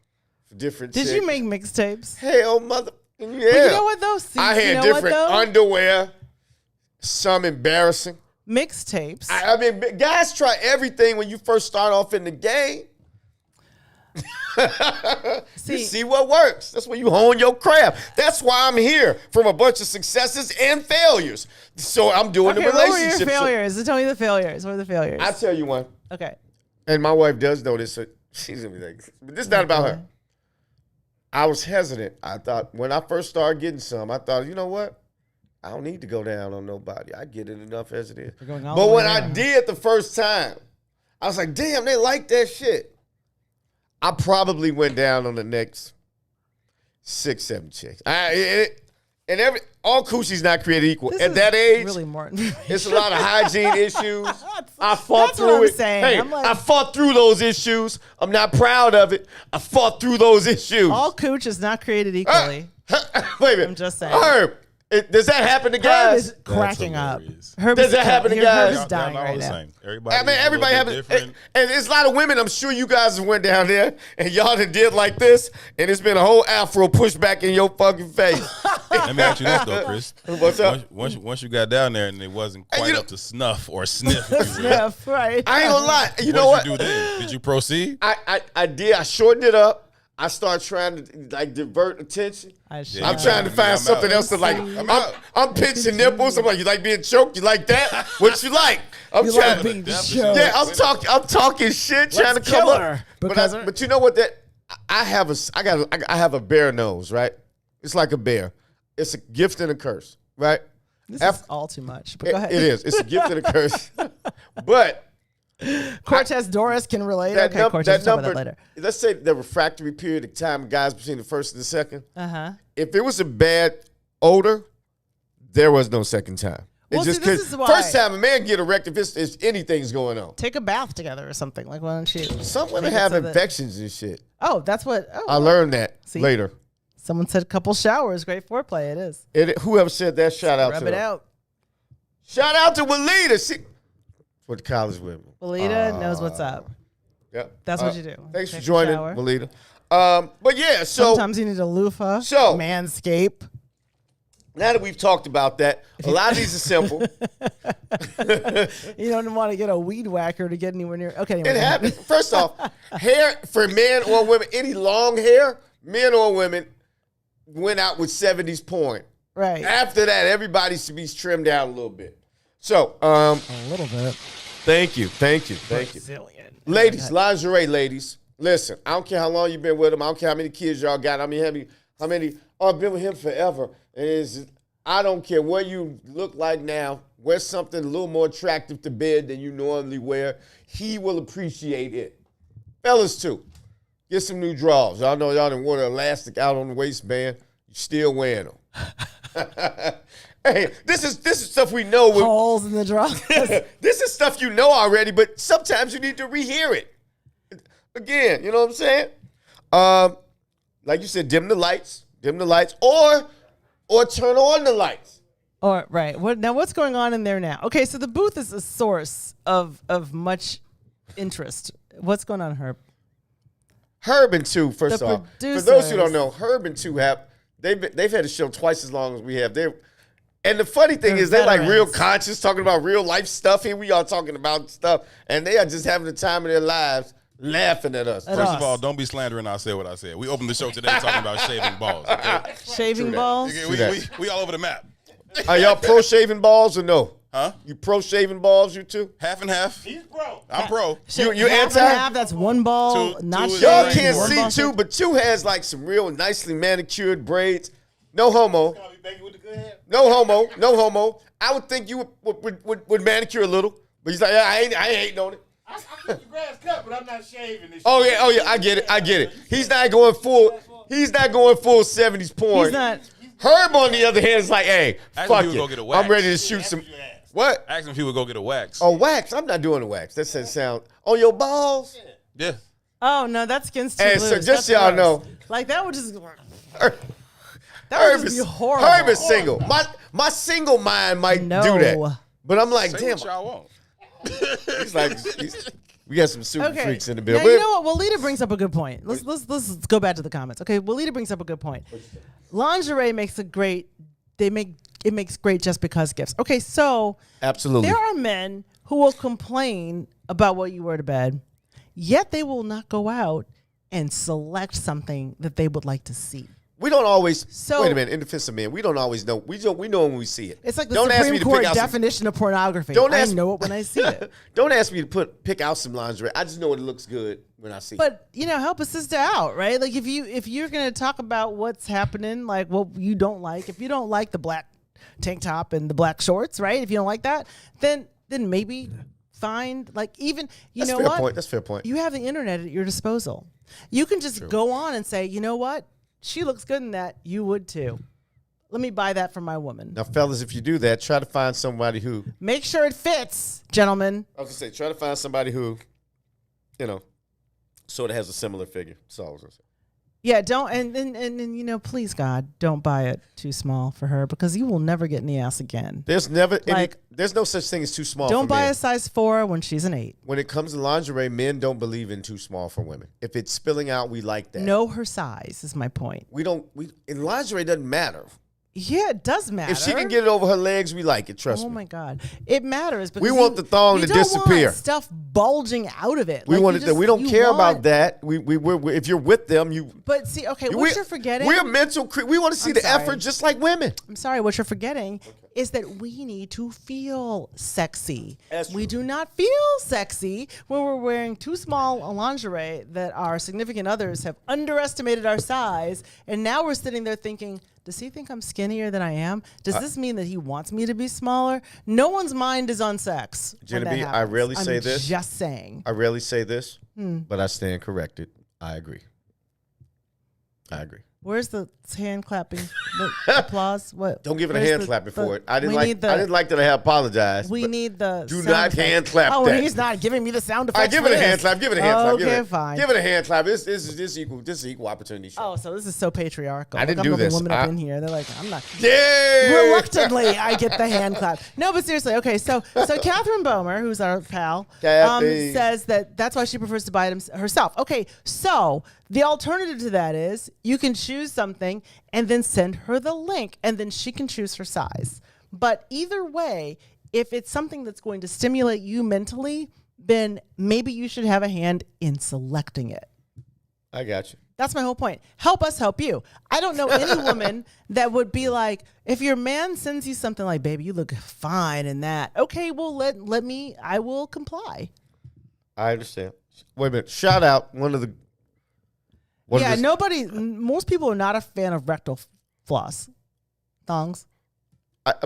for different Did chicks. you make mixtapes? Hell, mother. Yeah. But you know what, though? See, I had you know different what, though? underwear, some embarrassing. Mixtapes. I mean, guys try everything when you first start off in the game. You see what works. That's when you hone your craft. That's why I'm here, from a bunch of successes and failures. So I'm doing the relationship. What were your failures? Tell me the failures. What are the failures? I'll tell you one. Okay. And my wife does know this. So she's going to be like, but this is not about her. I was hesitant. I thought when I first started getting some, I thought, you know what? I don't need to go down on nobody. I get it enough as it is. But when I did the first time, I was like, damn, they like that shit. I probably went down on the next 6, 7 chicks. All coochie's not created equal. This At is that age, really more it's a lot of hygiene issues. I fought that's through what I'm it. saying. Hey, I'm like- I fought through those issues. I'm not proud of it. I fought through those issues. all cooch is not created equally. Wait a minute. I'm just saying. Herb, does that happen to Herb guys? is cracking up. hilarious. Herb Does is that happen to guys? Herb is dying Y'all all right the now. same. Everybody, I mean, everybody have having, different. and there's a lot of women. I'm sure you guys went down there and y'all that did like this, and it's been a whole afro pushed back in your fucking face. Let me ask you this though, Kris. What's up? Once you got down there and it wasn't quite up to snuff or sniff, if you will, Sniff, right. I ain't gonna lie. You know what? What'd you do then? Did you proceed? I did. I shortened it up. I started trying to like divert attention. I should. I'm trying to find something else to like. I'm pinching nipples. I'm like, you like being choked? You like that? What you like? I'm You trying. like being definition. choked. Yeah, I'm talking shit, trying to come kill up. her, But, because but you know what? That I have a bear nose, right? It's like a bear. It's a gift and a curse, right? This is all too much. But go ahead. It is. It's a gift and a curse. But Cortez Doris can relate. that, Okay, Cortez, that talk about number, that later. let's say the refractory period of time, guys, between the first and the second. Uh-huh. If it was a bad odor, there was no second time. Well, It's see, this is why. first time a man get erect if anything's going on. Take a bath together or something. Like, why don't you? Some women make it have so that- infections and shit. Oh, that's what. Oh, I learned that See? later. Someone said a couple showers. Great foreplay. It is. Whoever said that, shout out Rub to it them. out. Shout out to Walida. She went to college with me. Walida knows what's up. Yep. That's what you do. Thanks for Take a joining, shower. Walida. But yeah, so Sometimes you need a loofah. So- Manscape. now that we've talked about that, a lot of these are simple. You don't want to get a weed whacker to get anywhere near. Okay, anyway. It happens. First off, hair for men or women, any long hair, men or women, went out with 70s porn. Right. After that, everybody should be trimmed down a little bit. So, A little bit. thank you. Brazilian. Ladies, lingerie ladies, listen, I don't care how long you've been with him. I don't care how many kids y'all got. How many, I've been with him forever. I don't care what you look like now. Wear something a little more attractive to bed than you normally wear. He will appreciate it. Fellas, too, get some new drawers. Y'all know y'all done wore the elastic out on the waistband. You still wearing them. Hey, this is stuff we know. Holes in the drawers. This is stuff you know already, but sometimes you need to rehear it. Again, you know what I'm saying? Like you said, dim the lights, or turn on the lights. Or right. What's going on in there now? Okay, so the booth is a source of much interest. What's going on, Herb? Herb and Two, first The off, for producers. those who don't know, Herb and Two they've had a show twice as long as we have. And the funny thing is, they're like real veterans. conscious, talking about real life stuff. Here we are talking about stuff, and they are just having the time of their lives, laughing at us. First of all, don't be slandering. I said what I said. We opened the show today talking about shaving balls. Okay? Shaving balls? Okay, we all over the map. Are y'all pro shaving balls or no? Huh? You pro shaving balls, you two? Half and half. He's pro. I'm pro. You half anti? and half, that's one ball, Two- not two is shaving. Y'all Right. can't one ball see Two, shaving. but Two has like some real nicely manicured braids. No homo. I'll be begging with the good hair. No homo. No homo. I would think you would manicure a little, but he's like, yeah, I ain't hating on it. I keep the grass cut, but I'm not shaving this. Oh yeah, I get it. He's not going full 70s porn. He's not. Herb, on the other hand, is like, hey, Ask fuck him if he would go it. get a wax. I'm ready to shoot some. What? Ask him if he would go get a wax. Oh, wax. I'm not doing a wax. That doesn't sound. On your balls? Yeah. Oh, no, that's against two Hey, so blues. just That's so y'all gross. know. Like, that would just... Herb That would is, just be horrible. Herb is single. My single mind might No. do that. But I'm like, Say damn. what y'all want. He's like, we got some super Okay. freaks in the Now, building. you know what? Walida brings up a good point. Let's go back to the comments. Okay, Walida brings up a good point. Lingerie makes it makes great just because gifts. Okay, so Absolutely. there are men who will complain about what you wear to bed, yet they will not go out and select something that they would like to see. We don't always. So- Wait a minute. In defense of men, we don't always know. We know when we see it. It's like the Don't ask me Supreme to Court pick out some- definition of pornography. Don't I ask- know it when I see it. Don't ask me to pick out some lingerie. I just know it looks good when I see it. But help a sister out, right? Like if you're gonna talk about what's happening, like what you don't like, if you don't like the black tank top and the black shorts, right? If you don't like that, then maybe find like even That's know fair what? point. That's a fair point. You have the internet at your disposal. You can just go on and say, you know what? She looks good in that. You would too. Let me buy that for my woman. Now, fellas, if you do that, try to find somebody who. Make sure it fits, gentlemen. I was gonna say, try to find somebody who, sort of has a similar figure. That's all I was gonna say. Yeah, don't and please God, don't buy it too small for her because you will never get in the ass again. There's never Like- there's no such thing as too small. Don't for buy men. a size 4 when she's an 8. When it comes to lingerie, men don't believe in too small for women. If it's spilling out, we like that. Know her size is my point. We don't. In lingerie doesn't matter. Yeah, it does matter. If she can get it over her legs, we like it. Trust oh me. my God, it matters because We want the thong you to don't disappear. Want stuff bulging out of it. We Like, want you it. just- We don't you care about want- that. We if you're with them, you. But see, okay, we- what you're forgetting. We're mental. We want to see I'm the sorry. effort, just like women. I'm sorry, what you're forgetting is that we need to feel sexy. That's We true. do not feel sexy when we're wearing too small a lingerie that our significant others have underestimated our size. And now we're sitting there thinking, does he think I'm skinnier than I am? Does this mean that he wants me to be smaller? No one's mind is on sex. when Gina that B, I happens. rarely I'm say this. Just saying. I rarely say this, Hmm. but I stand corrected. I agree. Where's the hand clapping? The applause? What? Don't give it a Where's hand the- clapping the- for it. I didn't we like. need the- I didn't like that I have apologized. We but need the do sound not effect. hand clap Oh, that. he's not giving me the sound effects. All right, give for it a this. hand clap. Give it a hand clap. Okay, fine. Give it a hand clap. This is equal. This is an equal opportunity show. Oh, so this is so patriarchal. I didn't Look, do I'm the this. women up in here. They're like, I'm not. Yeah. Reluctantly, I get the hand clap. No, but seriously, okay. So Catherine Bomer, who's our pal, Kathy. says that's why she prefers to buy it herself. Okay, so the alternative to that is you can choose something and then send her the link, and then she can choose her size. But either way, if it's something that's going to stimulate you mentally, then maybe you should have a hand in selecting it. I got you. That's my whole point. Help us help you. I don't know any woman that would be like, if your man sends you something like, baby, you look fine in that. Okay, well, let me, I will comply. I understand. Wait a minute. Shout out one of the. Most people are not a fan of rectal floss. Thongs.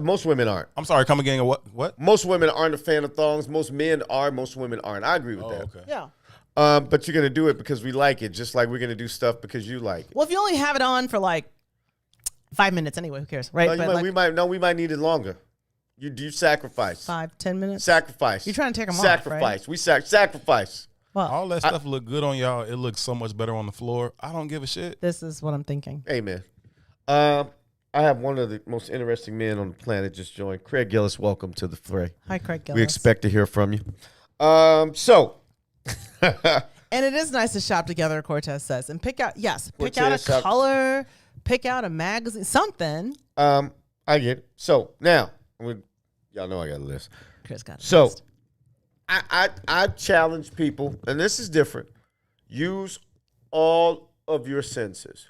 Most women aren't. I'm sorry. Come again. What? Most women aren't a fan of thongs. Most men are. Most women aren't. I agree with that. Okay. Yeah. But you're gonna do it because we like it, just like we're gonna do stuff because you like it. Well, if you only have it on for like 5 minutes anyway. Who cares, right? No, we might need it longer. You sacrifice. 5-10 minutes. Sacrifice. You're trying to take them sacrifice. off, right? We sacrifice. Well, All that stuff look good on y'all. It looks so much better on the floor. I don't give a shit. this is what I'm thinking. Amen. I have one of the most interesting men on the planet just joined. Craig Gillis, welcome to the fray. Hi, Craig Gillis. We expect to hear from you. So. And it is nice to shop together, Cortez says, and pick out Cortez a color, pick out a magazine, something. I get it. So now, y'all know I got a list. Chris got it. So I challenge people, and this is different. Use all of your senses.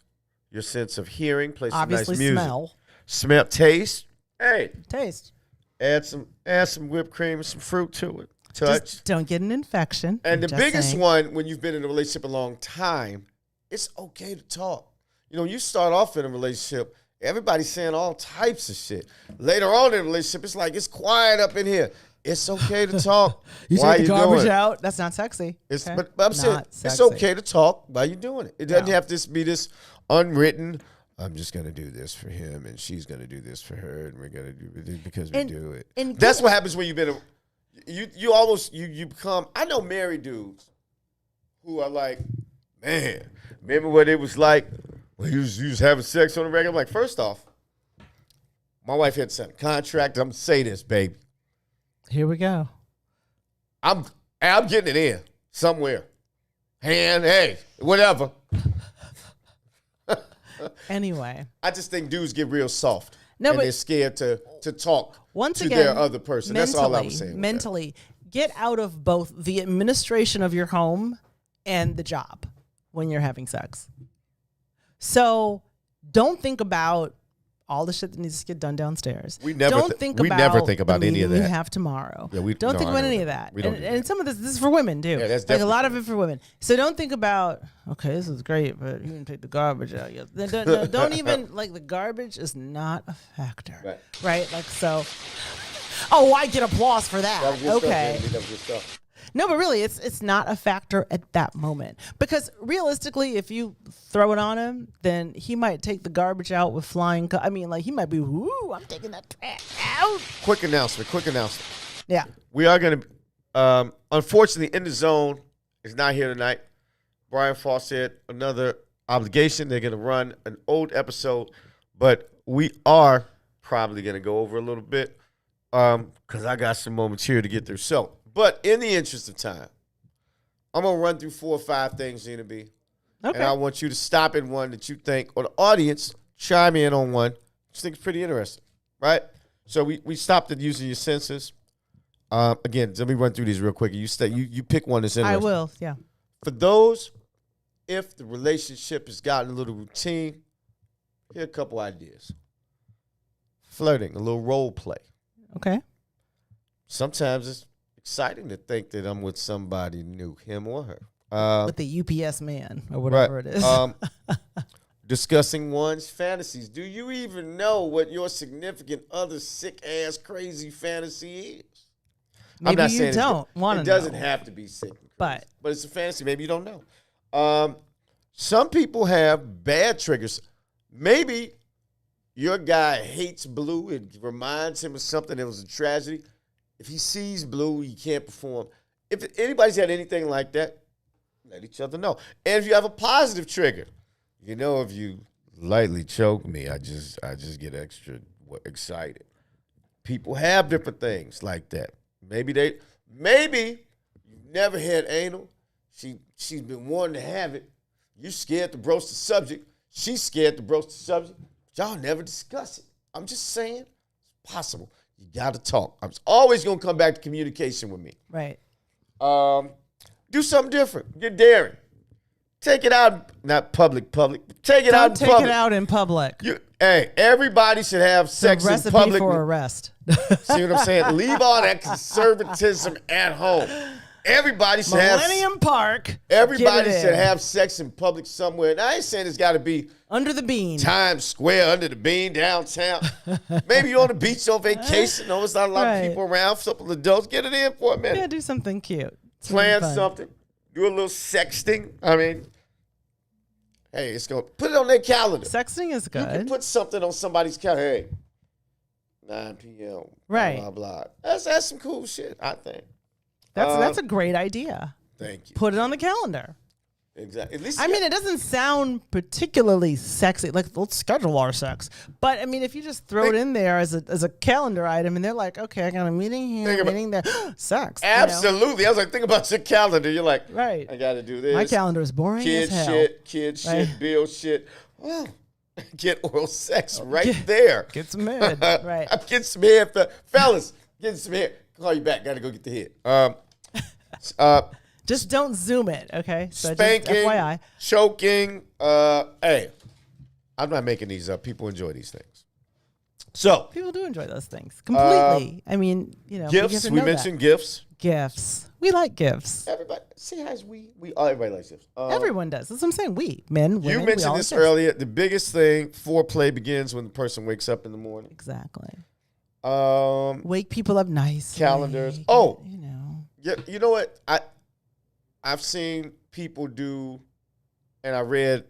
Your sense of hearing, play some Obviously, nice music. smell, taste. Hey, taste. add some whipped cream and some fruit to it. Touch. Just don't get an infection. And I'm the just biggest saying. one, when you've been in a relationship a long time, it's okay to talk. You know, you start off in a relationship, everybody's saying all types of shit. Later on in a relationship, it's like, it's quiet up in here. It's okay to talk. You while take the you're garbage doing it. out. That's not sexy. It's, okay? but I'm saying, Not it's sexy. okay to talk while you're doing it. It doesn't No. have to be this unwritten, I'm just going to do this for him, and she's going to do this for her, and we're going to do it because we do it. and That's what happens when you've been you become. I know married dudes who are like, man, remember what it was like when you was having sex on the regular? I'm like, first off, my wife had to sign a contract. I'm gonna say this, baby. Here we go. I'm getting it in somewhere. Hey, whatever. Anyway. I just think dudes get real soft. No, and but they're scared to talk once to again, their other person. That's all I'm saying. Mentally, get out of both the administration of your home and the job when you're having sex. So don't think about all the shit that needs to get done downstairs. We never don't think we about never think about the any of meeting that. you have tomorrow. Yeah, we don't think no, about I any don't of do that. We don't do And that. some of this is for women too. Yeah, that's like a definitely lot of it for women. So don't think about, okay, this is great, but you didn't take the garbage out yet. Don't even, like, the garbage is not a factor. Right? Like, so, oh, I get applause for that. Okay. No, but really, it's not a factor at that moment. Because realistically, if you throw it on him, then he might take the garbage out with flying. He might be, woo, I'm taking that trash out. Quick announcement. Yeah. We are going to, unfortunately, In the Zone is not here tonight. Brian Fawcett, another obligation. They're going to run an old episode, but we are probably going to go over a little bit because I got some moments here to get through. So, but in the interest of time, I'm going to run through 4 or 5 things, Gina B. Okay. And I want you to stop in one that you think, or the audience, chime in on one. I think it's pretty interesting, right? So we stopped at using your senses. Again, let me run through these real quick. You pick one that's interesting. I will, yeah. For those, if the relationship has gotten a little routine, here are a couple ideas. Flirting, a little role play. Okay. Sometimes it's exciting to think that I'm with somebody new, him or her. With the UPS man or whatever it is. Discussing one's fantasies. Do you even know what your significant other's sick-ass crazy fantasy is? Maybe I'm not you saying don't want to know. It doesn't have to be sick and crazy, But it's a fantasy. Maybe you don't know. Some people have bad triggers. Maybe your guy hates blue. It reminds him of something that was a tragedy. If he sees blue, he can't perform. If anybody's had anything like that, let each other know. And if you have a positive trigger, if you lightly choke me, I just get extra excited. People have different things like that. Maybe you've never had anal. She's been wanting to have it. You're scared to broach the subject. She's scared to broach the subject. Y'all never discuss it. I'm just saying, it's possible. You got to talk. I'm always going to come back to communication with me. right. Do something different. Get daring. Take it out, not public. Take it out in Don't take public. it out in public. Everybody should have sex the in recipe public. for arrest. See what I'm saying? Leave all that conservatism at home. Everybody should Millennium Park. Everybody get it should in. have sex in public somewhere. And I ain't saying it's got to be Under the bean. Times Square, under the bean, downtown. Maybe you're on the beach on vacation. No, there's not a lot Right. of people around. A couple of adults. Get it in for a minute. Yeah, do something cute. Plan fun. something. Do a little sexting. I mean, Hey, it's going to put it on their calendar. Sexting is You can good. put something on somebody's calendar. Hey, 9 p.m. Right. Blah, blah, blah. That's some cool shit, I think. That's a great idea. Thank you. Put it on the calendar. Exactly. At least I mean, it doesn't sound particularly sexy. Like, let's schedule our sex. But I mean, if you just throw it in there as a calendar item, and they're like, okay, I got a meeting here, a meeting there, sex. Absolutely. I was like, think about your calendar. You're like, Right. I got to do this. My calendar is boring Kid as hell. shit, Right. bill shit. Well, get oral sex right there. Get some head. Right. I'm getting some head. Fellas, getting some head. Call you back. Got to go get the head. Just don't zoom it, okay? So Spanking, just FYI. choking. Hey, I'm not making these up. People enjoy these things. So, People do enjoy those things completely. I mean, you know, you have gifts. to We know that. mentioned gifts. Gifts. We like gifts. Everybody, see how everybody likes gifts. Everyone does. That's what I'm saying. We, men, women. You we mentioned all this like gifts. earlier. The biggest thing, foreplay begins when the person wakes up in the morning. Exactly. Wake Wake people up nice. calendars. Oh, You know. yeah. You know what? I've seen people do, and I read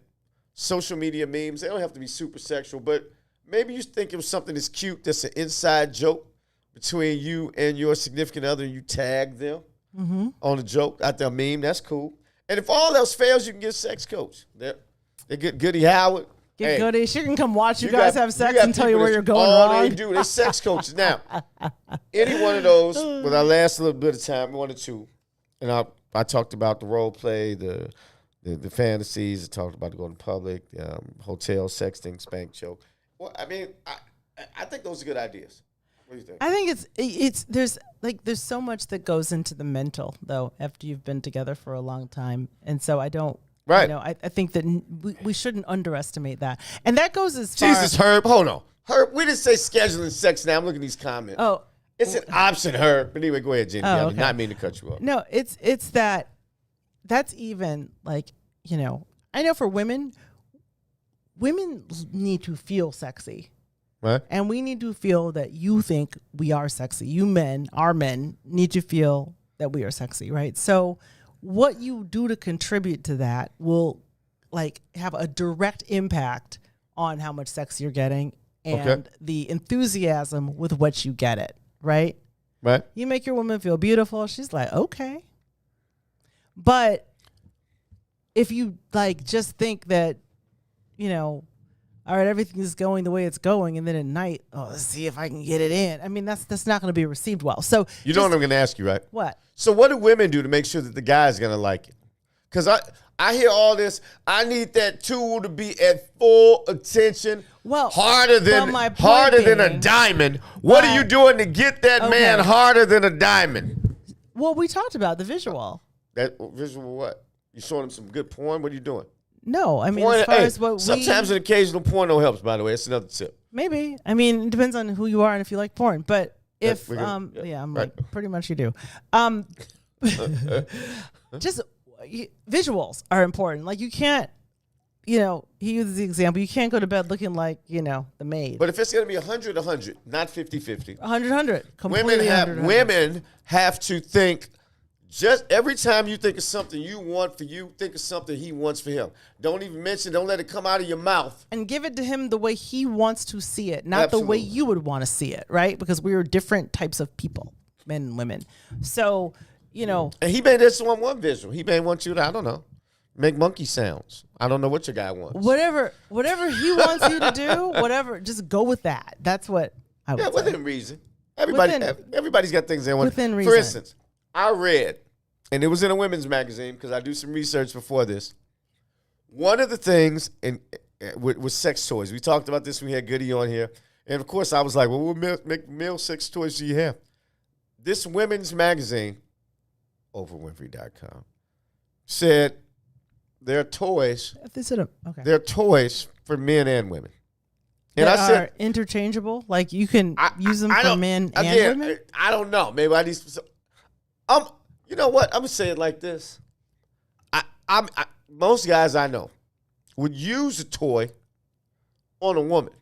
social media memes. They don't have to be super sexual, but maybe you think it was something that's cute, that's an inside joke between you and your significant other, and you tag them on a joke out there, meme. That's cool. And if all else fails, you can get a sex coach. They get Goody Howard. Get Hey, Goody. She can come watch you guys have sex got and tell you people where that's you're going all wrong. they do, they're sex coaches. Now, any one of those, with our last little bit of time, one or two, and I talked about the role play, the fantasies. I talked about the going to public, hotel, sexting, spank, choke. Well, I mean, I think those are good ideas. What do you think? I think it's there's so much that goes into the mental though after you've been together for a long time, and so I don't. Right. You know, I think that we shouldn't underestimate that, and that goes as far. Jesus, Herb, hold on. Herb, we didn't say scheduling sex now. I'm looking at these comments. Oh. It's an option, Herb. But anyway, go ahead, Gina. I did okay. not mean to cut you off. No, it's that's even like, you know, I know for women need to feel sexy. Right? And we need to feel that you think we are sexy. You men, our men, need to feel that we are sexy, right? So what you do to contribute to that will like have a direct impact on how much sex you're getting and the enthusiasm with which you get it, right? Right? You make your woman feel beautiful. She's like, okay. But if you like just think that, you know, all right, everything is going the way it's going, and then at night, oh, let's see if I can get it in. I mean, that's not going to be received well. So You know what I'm going to ask you, right? What? So what do women do to make sure that the guy's going to like it? Because I hear all this, I need that tool to be at full attention, Well, harder but my point than a being- diamond. What are you doing to get that man Okay. harder than a diamond? Well, we talked about the visual. That visual what? You showing him some good porn? What are you doing? No, I mean, Porn, as far hey, as what sometimes an occasional porno helps, by the way. That's another tip. maybe. I mean, it depends on who you are and if you like porn. But if, we're gonna- I'm right. like, pretty much you do. Just visuals are important. Like you can't, you know, he uses the example, you can't go to bed looking like, you know, the maid. But if it's going to be 100, not 50-50. 100, completely 100. Women have to think, just every time you think of something you want for you, think of something he wants for him. Don't let it come out of your mouth. And give it to him the way he wants to see it, not the way you would want to see it, right? Because we are different types of people, men and women. So, you know. And he may just want one visual. He may want you to, I don't know, make monkey sounds. I don't know what your guy wants. Whatever he wants you to do, whatever, just go with that. That's what I would say. Within reason. Everybody's got things they want. Within For reason. instance, I read, and it was in a women's magazine because I do some research before this. One of the things with sex toys, we talked about this when we had Goody on here, and of course I was like, well, what male sex toys do you have? This women's magazine, OprahWinfrey.com, said there are toys. Okay. There are toys for men and women. And That I said, are interchangeable. Like you can use them for don't- men and again, women. I don't know. Maybe I need some. You know what? I'm gonna say it like this. Most guys I know would use a toy on a woman,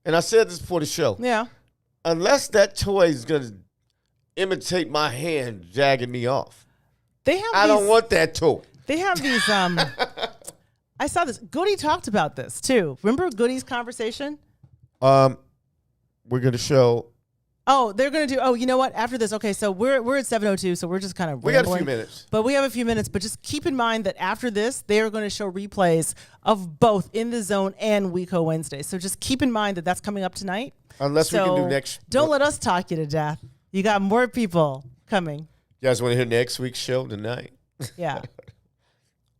and I said this before the show. Yeah. Unless that toy is gonna imitate my hand jagging me off, They have. I don't want that toy. They have these I saw this. Goody talked about this too. Remember Goody's conversation? We're gonna show. Oh, they're gonna do. Oh, you know what? After this, okay. So we're at 7:02. So we're just kind of. We got a few minutes. But we have a few minutes. But just keep in mind that after this, they are going to show replays of both In the Zone and WIIFTBP Wednesday. So just keep in mind that that's coming up tonight. Unless we can do next. Don't let us talk you to death. You got more people coming. You guys want to hear next week's show tonight? Yeah.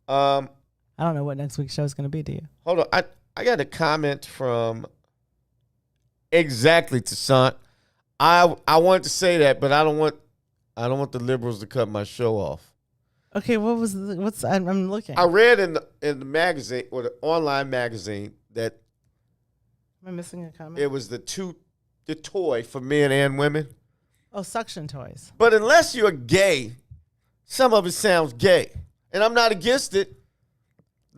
I don't know what next week's show is going to be. Do you? Hold on. I got a comment from exactly Toussaint. I wanted to say that, but I don't want the liberals to cut my show off. Okay, I'm looking. I read in the magazine or the online magazine that Am I missing a comment? it was the toy for men and women. Oh, suction toys. But unless you're gay, some of it sounds gay, and I'm not against it.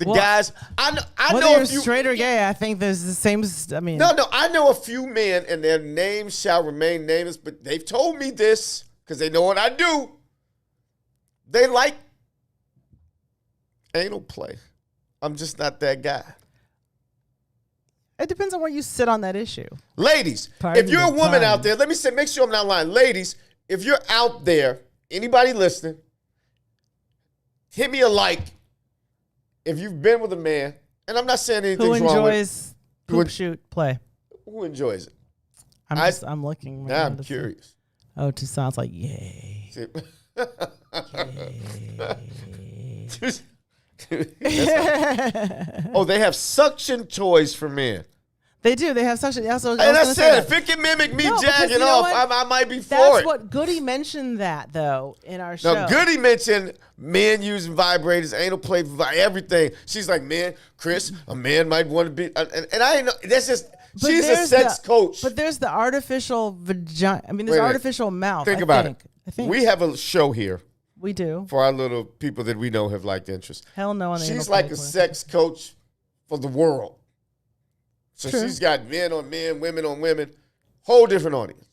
Guys, I whether know you're a few, straight or gay, I think there's the same. I mean, No, I know a few men, and their names shall remain nameless, but they've told me this because they know what I do. They like anal play. I'm just not that guy. it depends on where you sit on that issue. Ladies, Pardon if you're a the woman pun. out there, let me say, make sure I'm not lying. Ladies, if you're out there, anybody listening, hit me a like if you've been with a man, and I'm not saying anything's Who wrong with enjoys poop shoot play? who enjoys it. I'm looking. Now I'm to see. curious. Oh, to sounds like yay. See- Oh, they have suction toys for men. They do. They have suction. Also, And I said, if it can mimic me No, because jacking you know off, what? I might be for That's it. what Goody mentioned that though in our show. Now, Goody mentioned men using vibrators, anal play, everything. She's like, man, Kris, a man might want to be, and I ain't know. That's just But she's a there's sex coach. But there's the artificial vagina. I mean, there's Wait a minute. artificial mouth. Think I about think. it. I think We have a show here we do. for our little people that we know have liked interest. Hell no. On the She's anal like play a porn. sex coach for the world. So True. she's got men on men, women on women, whole different audience.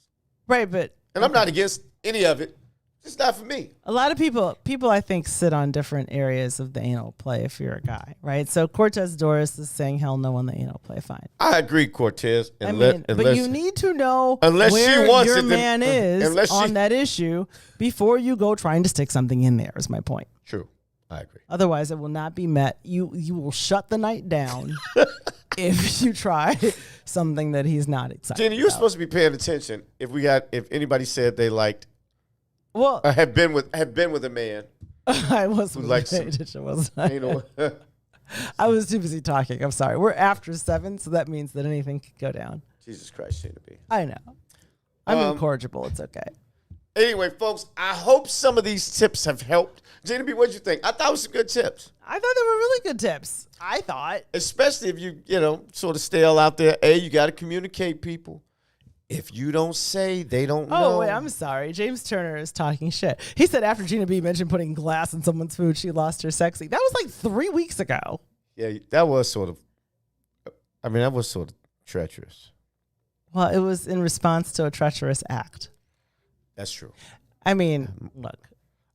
Right, but And I'm not against any of it. It's not for me. a lot of people I think sit on different areas of the anal play if you're a guy, right? So Cortez Doris is saying hell no on the anal play. Fine. I agree, Cortez. I mean, but you need to know unless she where wants your it, then- man is unless she- on that issue before you go trying to stick something in there. Is my point. True. I agree. Otherwise, it will not be met. You will shut the night down if you try something that he's not excited. Gina, you're about. supposed to be paying attention if anybody said they liked Well, have been with a man. I wasn't likes paying attention, wasn't I? You know, I was too busy talking. I'm sorry. We're after 7, so that means that anything could go down. Jesus Christ, Gina B. I know. I'm incorrigible. It's okay. Anyway, folks, I hope some of these tips have helped. Gina B, what'd you think? I thought it was some good tips. I thought they were really good tips. I thought. Especially if you sort of stale out there. You got to communicate, people. If you don't say, they don't know. Oh, wait, I'm sorry. James Turner is talking shit. He said after Gina B mentioned putting glass in someone's food, she lost her sexy. That was like 3 weeks ago. Yeah, that was sort of treacherous. Well, it was in response to a treacherous act. That's true. I mean, look,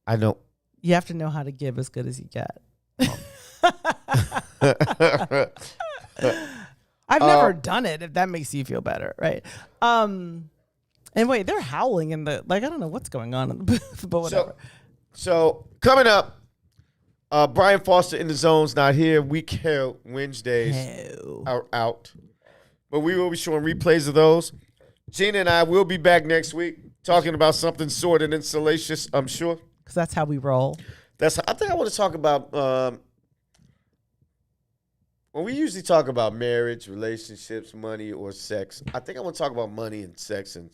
I know. you have to know how to give as good as you get. I've never done it, if that makes you feel better, right? And wait, they're howling in the, I don't know what's going on in the booth, but whatever. So coming up, Brian Foster in the Zone's not here. Week Hell Wednesdays are out. But we will be showing replays of those. Gina and I will be back next week talking about something sordid and salacious, I'm sure. Because that's how we roll. I think I want to talk about, when we usually talk about marriage, relationships, money, or sex, I think I want to talk about money and sex and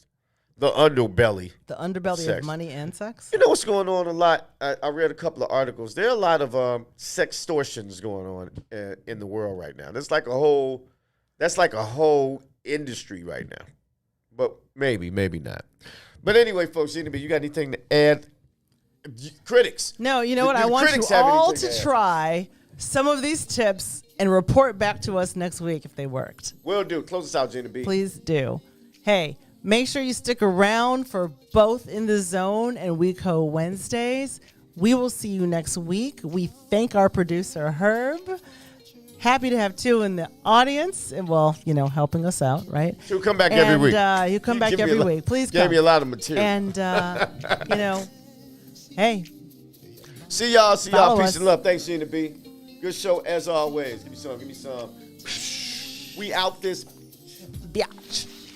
the underbelly. The underbelly Sex. of money and sex? You know what's going on a lot? I read a couple of articles. There are a lot of sextortions going on in the world right now. That's like a whole industry right now. But maybe not. But anyway, folks, Gina B, you got anything to add? Critics. No, you know what? I want you all to try some of these tips and report back to us next week if they worked. Will do. Close us out, Gina B. Please do. Hey, make sure you stick around for both In the Zone and WIIFTBP Wednesdays. We will see you next week. We thank our producer, Herb. Happy to have two in the audience, and helping us out, right? She'll come back every week. You come back every week. Please come. Gave me a lot of material. And hey. See y'all. Follow Peace us. and love. Thanks, Gina B. Good show as always. Give me some. We out this. Biatch.